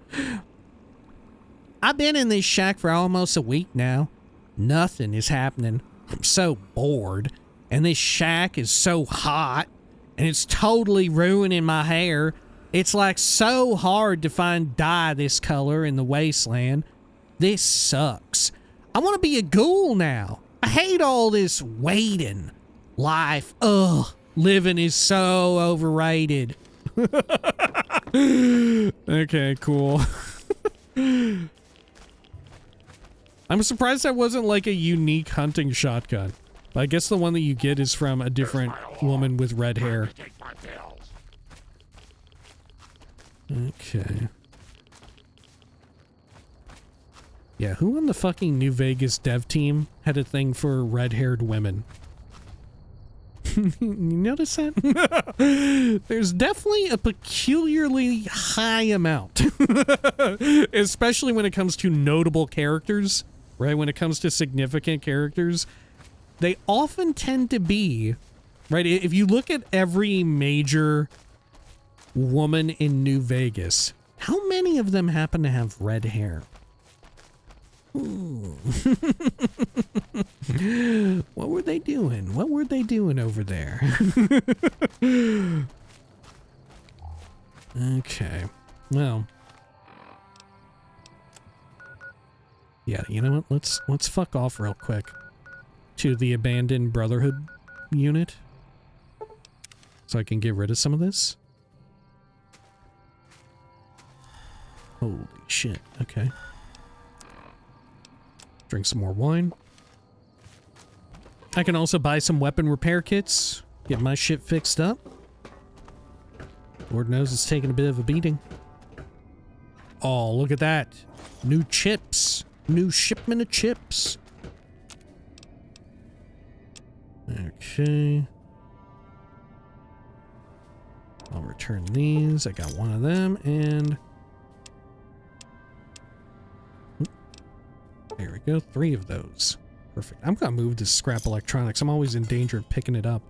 I've been in this shack for almost a week now. Nothing is happening. I'm so bored. And this shack is so hot. And it's totally ruining my hair. It's like so hard to find dye this color in the wasteland. This sucks. I want to be a ghoul now. I hate all this waiting. Life, ugh. Living is so overrated. Okay, cool. I'm surprised that wasn't like a unique hunting shotgun. But I guess the one that you get is from a different woman with red hair. Okay. Yeah, who on the fucking New Vegas dev team had a thing for red-haired women? You notice that? There's definitely a peculiarly high amount. Especially when it comes to notable characters, right? When it comes to significant characters, they often tend to be, right? If you look at every major woman in New Vegas, how many of them happen to have red hair? What were they doing? What were they doing over there? Okay. Well. Yeah, you know what? Let's fuck off real quick to the abandoned Brotherhood unit so I can get rid of some of this. Holy shit. Okay. Drink some more wine. I can also buy some weapon repair kits. Get my shit fixed up. Lord knows it's taking a bit of a beating. Oh, look at that. New chips. New shipment of chips. Okay. I'll return these. I got one of them, and... there we go. 3 of those. Perfect. I'm gonna move to scrap electronics. I'm always in danger of picking it up.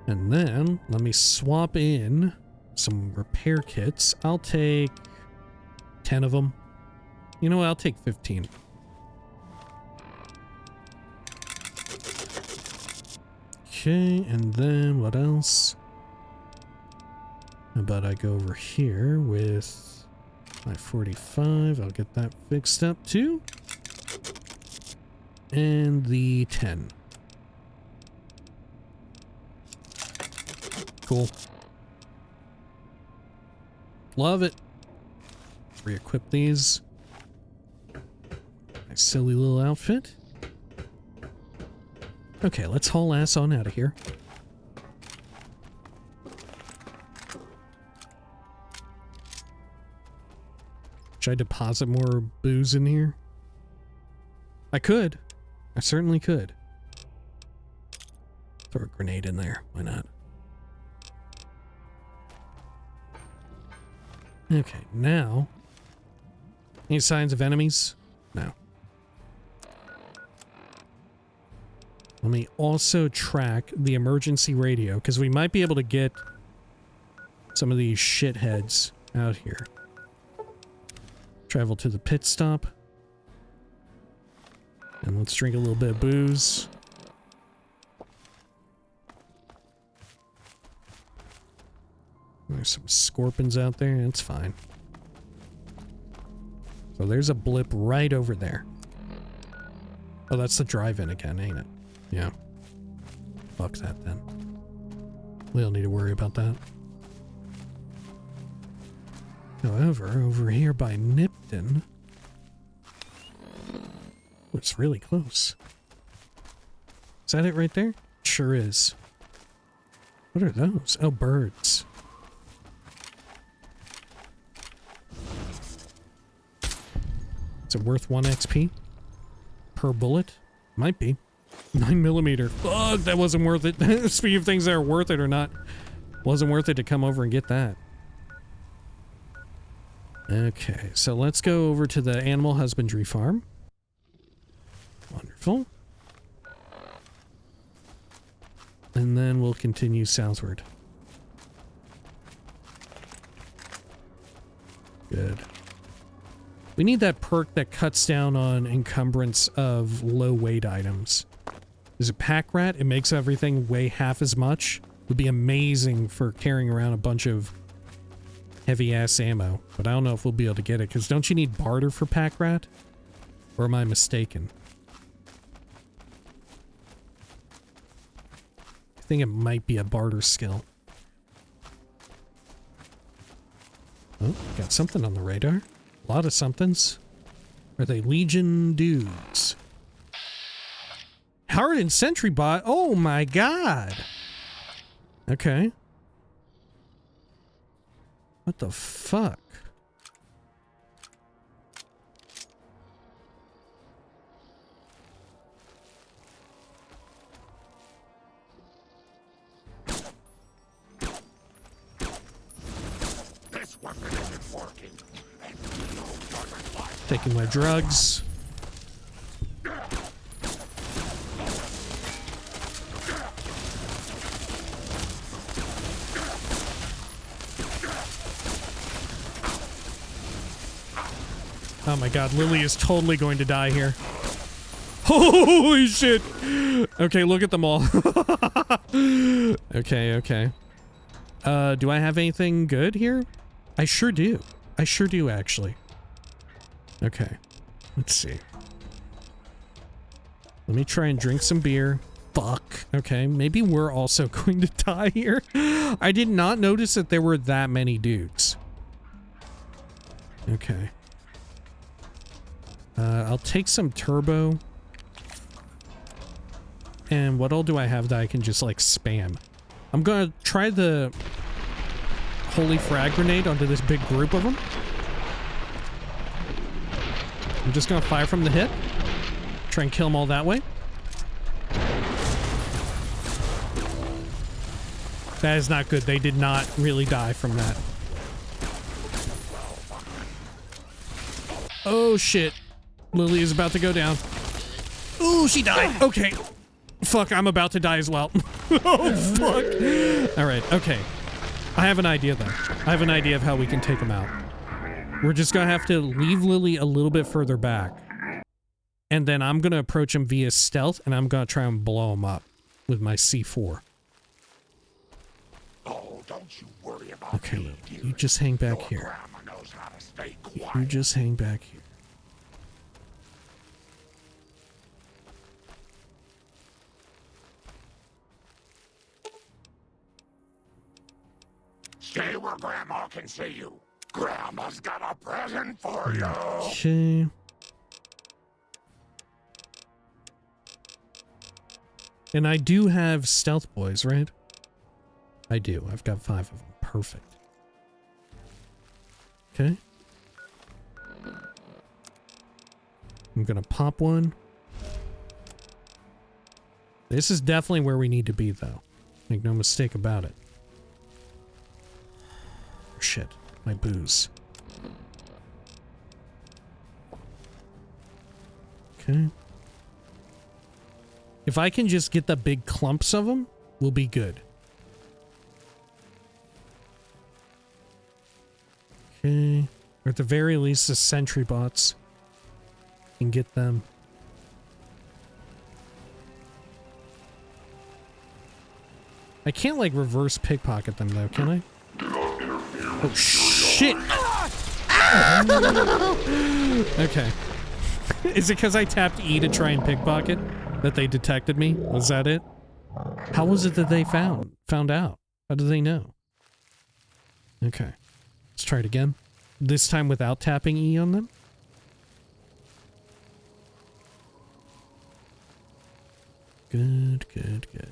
And then, let me swap in some repair kits. I'll take 10 of them. You know what? I'll take 15. Okay, and then what else? How about I go over here with my 45. I'll get that fixed up too. And the 10. Cool. Love it. Re-equip these. Nice silly little outfit. Okay, let's haul ass on out of here. Should I deposit more booze in here? I could. I certainly could. Throw a grenade in there. Why not? Okay, now... Any signs of enemies? No. Let me also track the emergency radio, because we might be able to get some of these shitheads out here. Travel to the pit stop. And let's drink a little bit of booze. There's some scorpions out there. That's fine. So there's a blip right over there. Oh, that's the drive-in again, ain't it? Yeah. Fuck that then. We don't need to worry about that. However, over here by Nipton... Oh, it's really close. Is that it right there? Sure is. What are those? Oh, birds. Is it worth 1 XP? Per bullet? Might be. 9mm. Fuck, that wasn't worth it. Speaking of things that are worth it or not. Wasn't worth it to come over and get that. Okay, so let's go over to the animal husbandry farm. Wonderful. And then we'll continue southward. Good. We need that perk that cuts down on encumbrance of low weight items. Is it pack rat? It makes everything weigh half as much. Would be amazing for carrying around a bunch of heavy ass ammo, but I don't know if we'll be able to get it, because don't you need barter for pack rat? Or am I mistaken? I think it might be a barter skill. Oh, got something on the radar. A lot of somethings. Are they Legion dudes? Hardened sentry bot? Oh my god! Okay. What the fuck? This weapon isn't working. Taking my drugs. Oh my god, Lily is totally going to die here. Holy shit! Okay, look at them all. Okay. Do I have anything good here? I sure do. I sure do, actually. Okay. Let's see. Let me try and drink some beer. Fuck. Okay, maybe we're also going to die here. I did not notice that there were that many dudes. Okay. I'll take some turbo. And what all do I have that I can just, like, spam? I'm gonna try the holy frag grenade onto this big group of them. I'm just gonna fire from the hip. Try and kill them all that way. That is not good. They did not really die from that. Oh, shit. Lily is about to go down. Ooh, she died. Okay. Fuck, I'm about to die as well. Oh, fuck. All right, okay. I have an idea, though. I have an idea of how we can take them out. We're just gonna have to leave Lily a little bit further back. And then I'm gonna approach him via stealth, and I'm gonna try and blow him up with my C4. Oh, don't you worry about Okay, me, Lily, dear. you just hang back Your here. grandma knows how to stay You quiet. just hang back here. Stay where Grandma can see you. Grandma's got a present for you. Okay. And I do have stealth boys, right? I do. I've got 5 of them. Perfect. Okay. I'm gonna pop one. This is definitely where we need to be, though. Make no mistake about it. Shit, my booze. Okay. If I can just get the big clumps of them, we'll be good. Okay. Or at the very least, the sentry bots. Can get them. I can't, like, reverse pickpocket them, though, can I? Oh, shit! Okay. Is it because I tapped E to try and pickpocket that they detected me? Was that it? How was it that they found out? How did they know? Okay. Let's try it again. This time without tapping E on them. Good, good, good.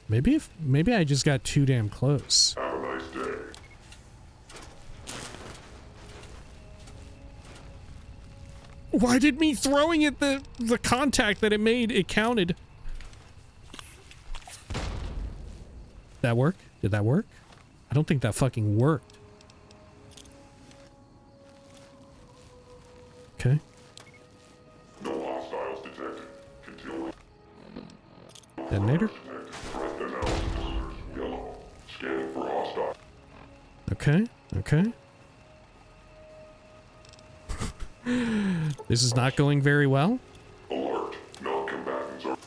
Maybe I just got too damn close. Have a nice day. Why did me throwing it the contact that it made, it counted? That work? Did that work? I don't think that fucking worked. Okay. No hostiles detected. Continue. Detonator? Yellow. Scanning for hostile. Okay, okay. This is not going very well. Alert. Non-combatants are...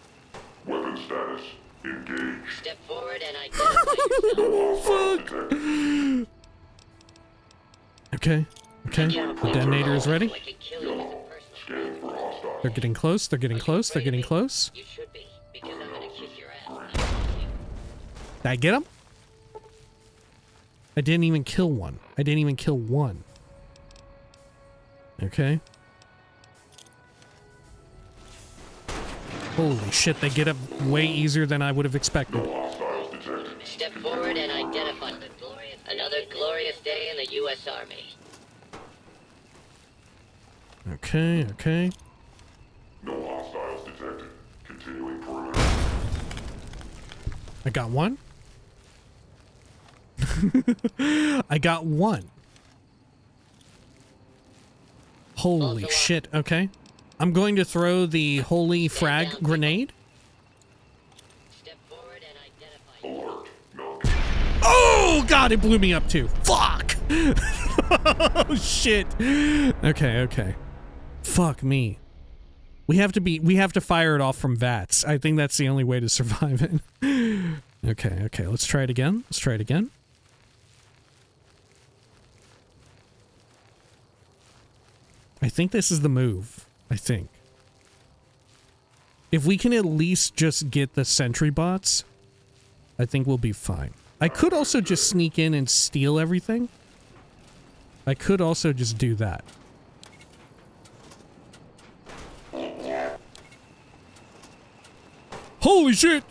Weapon status. Engaged. Step forward and identify yourself. Fuck. Okay, okay. The detonator is ready. Yellow. Scanning for hostile. They're getting close, they're getting close, they're getting close. You should be, because I'm gonna kick your ass. Did I get him? I didn't even kill one. I didn't even kill one. Okay. Holy shit, they get up way easier than I would have expected. Step forward and identify another glorious day in the U.S. Army. Okay, okay. No hostiles detected. Continuing perimeter. I got one. I got one. Holy shit, okay. I'm going to throw the holy frag grenade. Step forward and identify. Alert. Oh god, it blew me up too. Fuck. Oh shit. Okay, okay. Fuck me. We have to fire it off from VATS. I think that's the only way to survive it. Okay, okay, let's try it again. Let's try it again. I think this is the move. I think. If we can at least just get the sentry bots, I think we'll be fine. I could also just sneak in and steal everything. I could also just do that. Holy shit!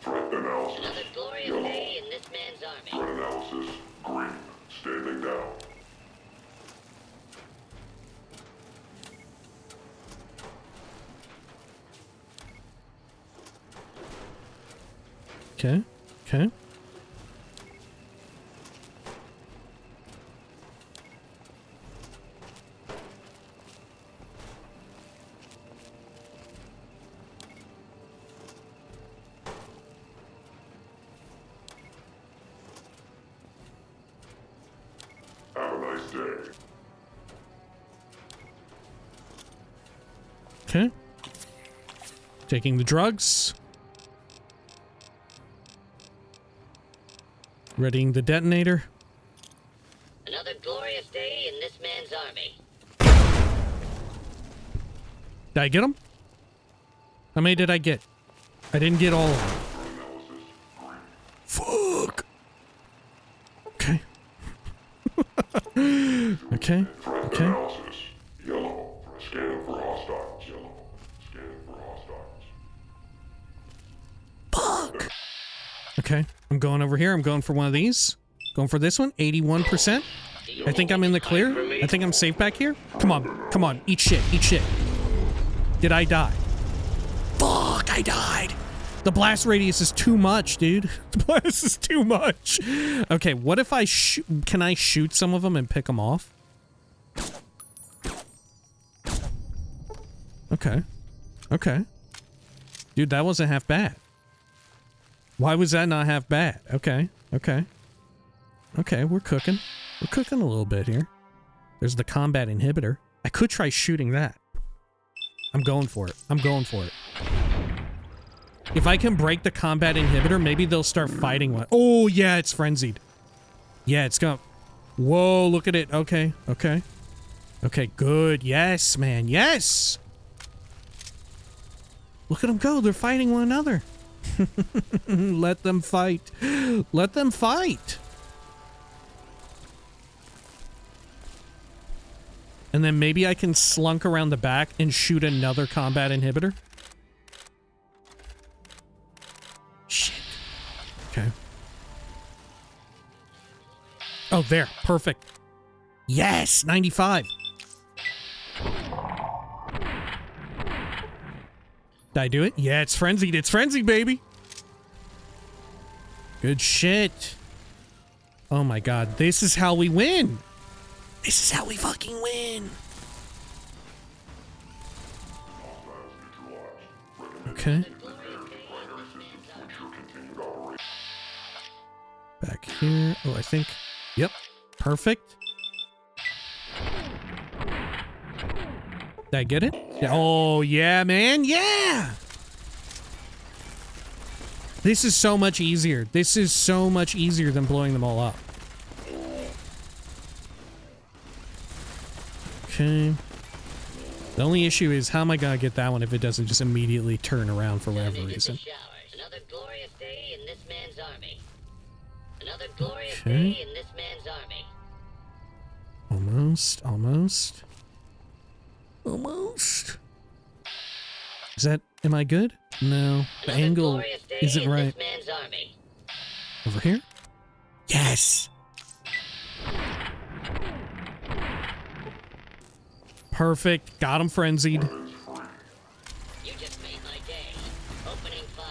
Threat analysis. Another glorious Yellow. day in this man's army. Threat analysis. Green. Standing down. Okay, okay. Have a nice day. Okay. Taking the drugs. Readying the detonator. Another glorious day in this man's army. Did I get him? How many did I get? I didn't get all of them. Fuck. Okay. Okay. Okay. Analysis. Yellow. Scanning for hostiles. Yellow. Scanning for hostiles. Fuck. Okay. I'm going over here. I'm going for one of these. Going for this one. 81%. I think I'm in the clear. I think I'm safe back here. Come on. Come on. Eat shit. Eat shit. Did I die? Fuck, I died. The blast radius is too much, dude. The blast is too much. Okay, what if I can I shoot some of them and pick them off? Okay. Okay. Dude, that wasn't half bad. Why was that not half bad? Okay. Okay. Okay, we're cooking. We're cooking a little bit here. There's the combat inhibitor. I could try shooting that. I'm going for it. I'm going for it. If I can break the combat inhibitor, maybe they'll start fighting one. Oh, yeah, it's frenzied. Yeah, it's gone. Whoa, look at it. Okay, okay. Okay, good. Yes, man. Yes! Look at them go. They're fighting one another. Let them fight. Let them fight. And then maybe I can slunk around the back and shoot another combat inhibitor. Shit. Okay. Oh, there. Perfect. Yes! 95. Did I do it? Yeah, it's frenzied. It's frenzied, baby. Good shit. Oh my god. This is how we win. This is how we fucking win. Okay. Back here. Oh, I think. Yep. Perfect. Did I get it? Yeah. Oh, yeah, man. Yeah. This is so much easier. This is so much easier than blowing them all up. Okay. The only issue is how am I gonna get that one if it doesn't just immediately turn around for whatever reason? Another glorious day in this man's army. Another glorious day in this man's army. Almost, almost. Almost. Is that, am I good? No, the angle isn't right. Over here? Yes! Perfect. Got him frenzied. You just made my day. Opening fire.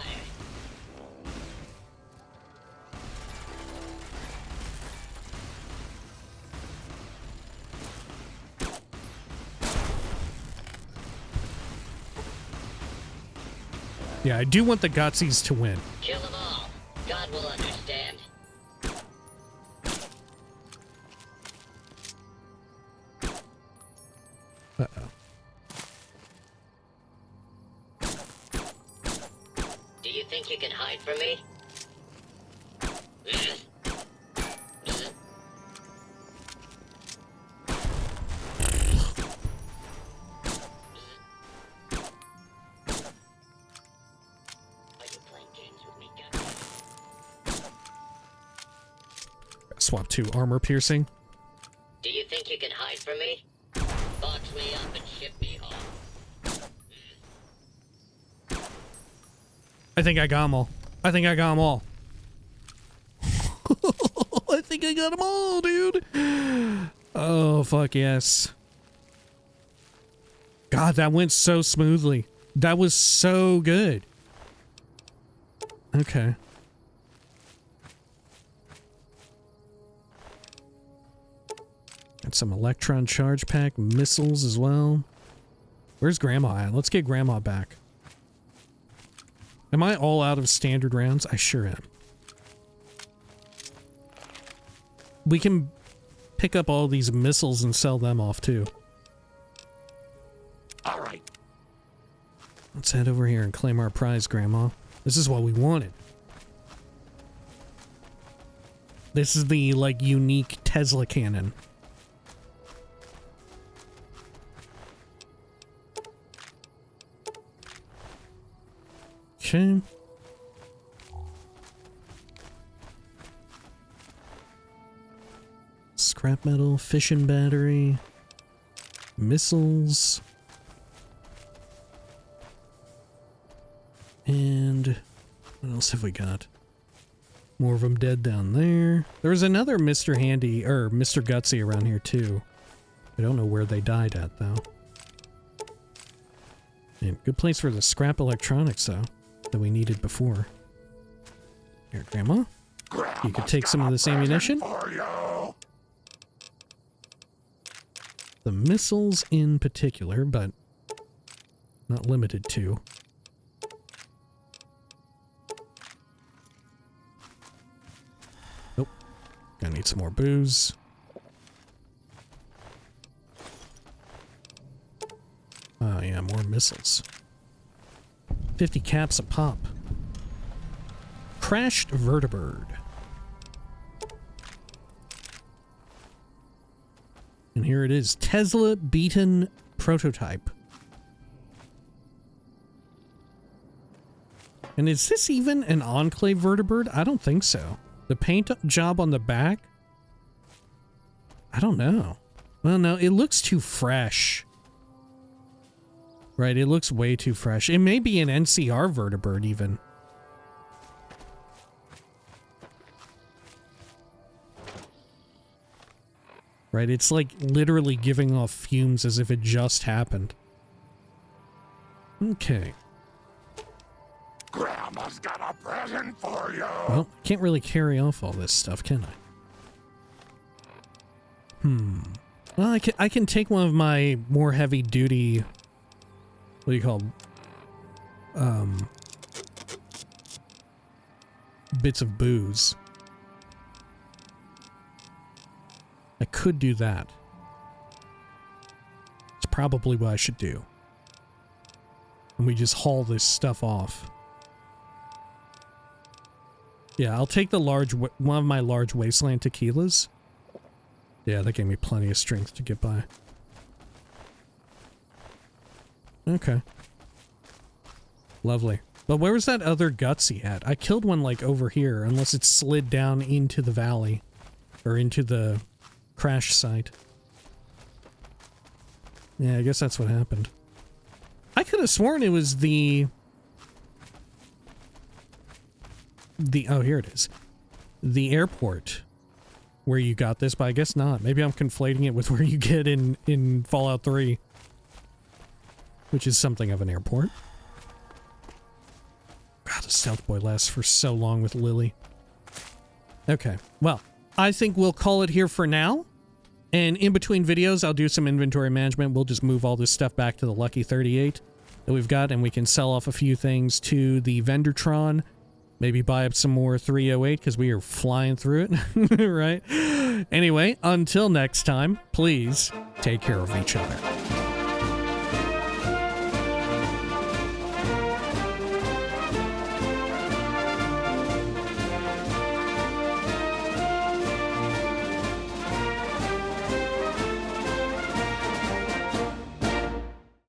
Yeah, I do want the Gutsies to win. Kill them all. God will understand. Uh-oh. Do you think you can hide from me? Swap to armor piercing. Do you think you can hide from me? Box me up and ship me home. I think I got them all. I think I got them all. I think I got them all, dude. Oh, fuck yes. God, that went so smoothly. That was so good. Okay. Got some electron charge pack missiles as well. Where's Grandma at? Let's get Grandma back. Am I all out of standard rounds? I sure am. We can pick up all these missiles and sell them off too. All right. Let's head over here and claim our prize, Grandma. This is what we wanted. This is the, like, unique Tesla cannon. Okay. Scrap metal, fission battery, missiles, and what else have we got? More of them dead down there. There was another Mr. Handy, or Mr. Gutsy around here too. I don't know where they died at, though. And good place for the scrap electronics, though, that we needed before. Here, Grandma. You could take some of this ammunition. The missiles in particular, but not limited to. Nope. Gonna need some more booze. Oh yeah, more missiles. 50 caps a pop. Crashed vertibird. And here it is, Tesla-Beaton prototype. And is this even an Enclave vertibird? I don't think so. The paint job on the back? I don't know. Well, no, it looks too fresh. Right, it looks way too fresh. It may be an NCR vertibird even. Right, it's like literally giving off fumes as if it just happened. Okay. Grandma's got a present for you. Well, can't really carry off all this stuff, can I? Well, I can take one of my more heavy duty, what do you call them? Bits of booze. I could do that. It's probably what I should do. And we just haul this stuff off. Yeah, I'll take the one of my large wasteland tequilas. Yeah, that gave me plenty of strength to get by. Okay. Lovely. But where was that other gutsy at? I killed one like over here, unless it slid down into the valley. Or into the crash site. Yeah, I guess that's what happened. I could have sworn it was the oh, here it is. The airport where you got this, but I guess not. Maybe I'm conflating it with where you get in Fallout 3. Which is something of an airport. God, the stealth boy lasts for so long with Lily. Okay, well, I think we'll call it here for now. And in between videos, I'll do some inventory management. We'll just move all this stuff back to the Lucky 38 that we've got, and we can sell off a few things to the Vendortron. Maybe buy up some more 308, because we are flying through it, right? Anyway, until next time, please take care of each other.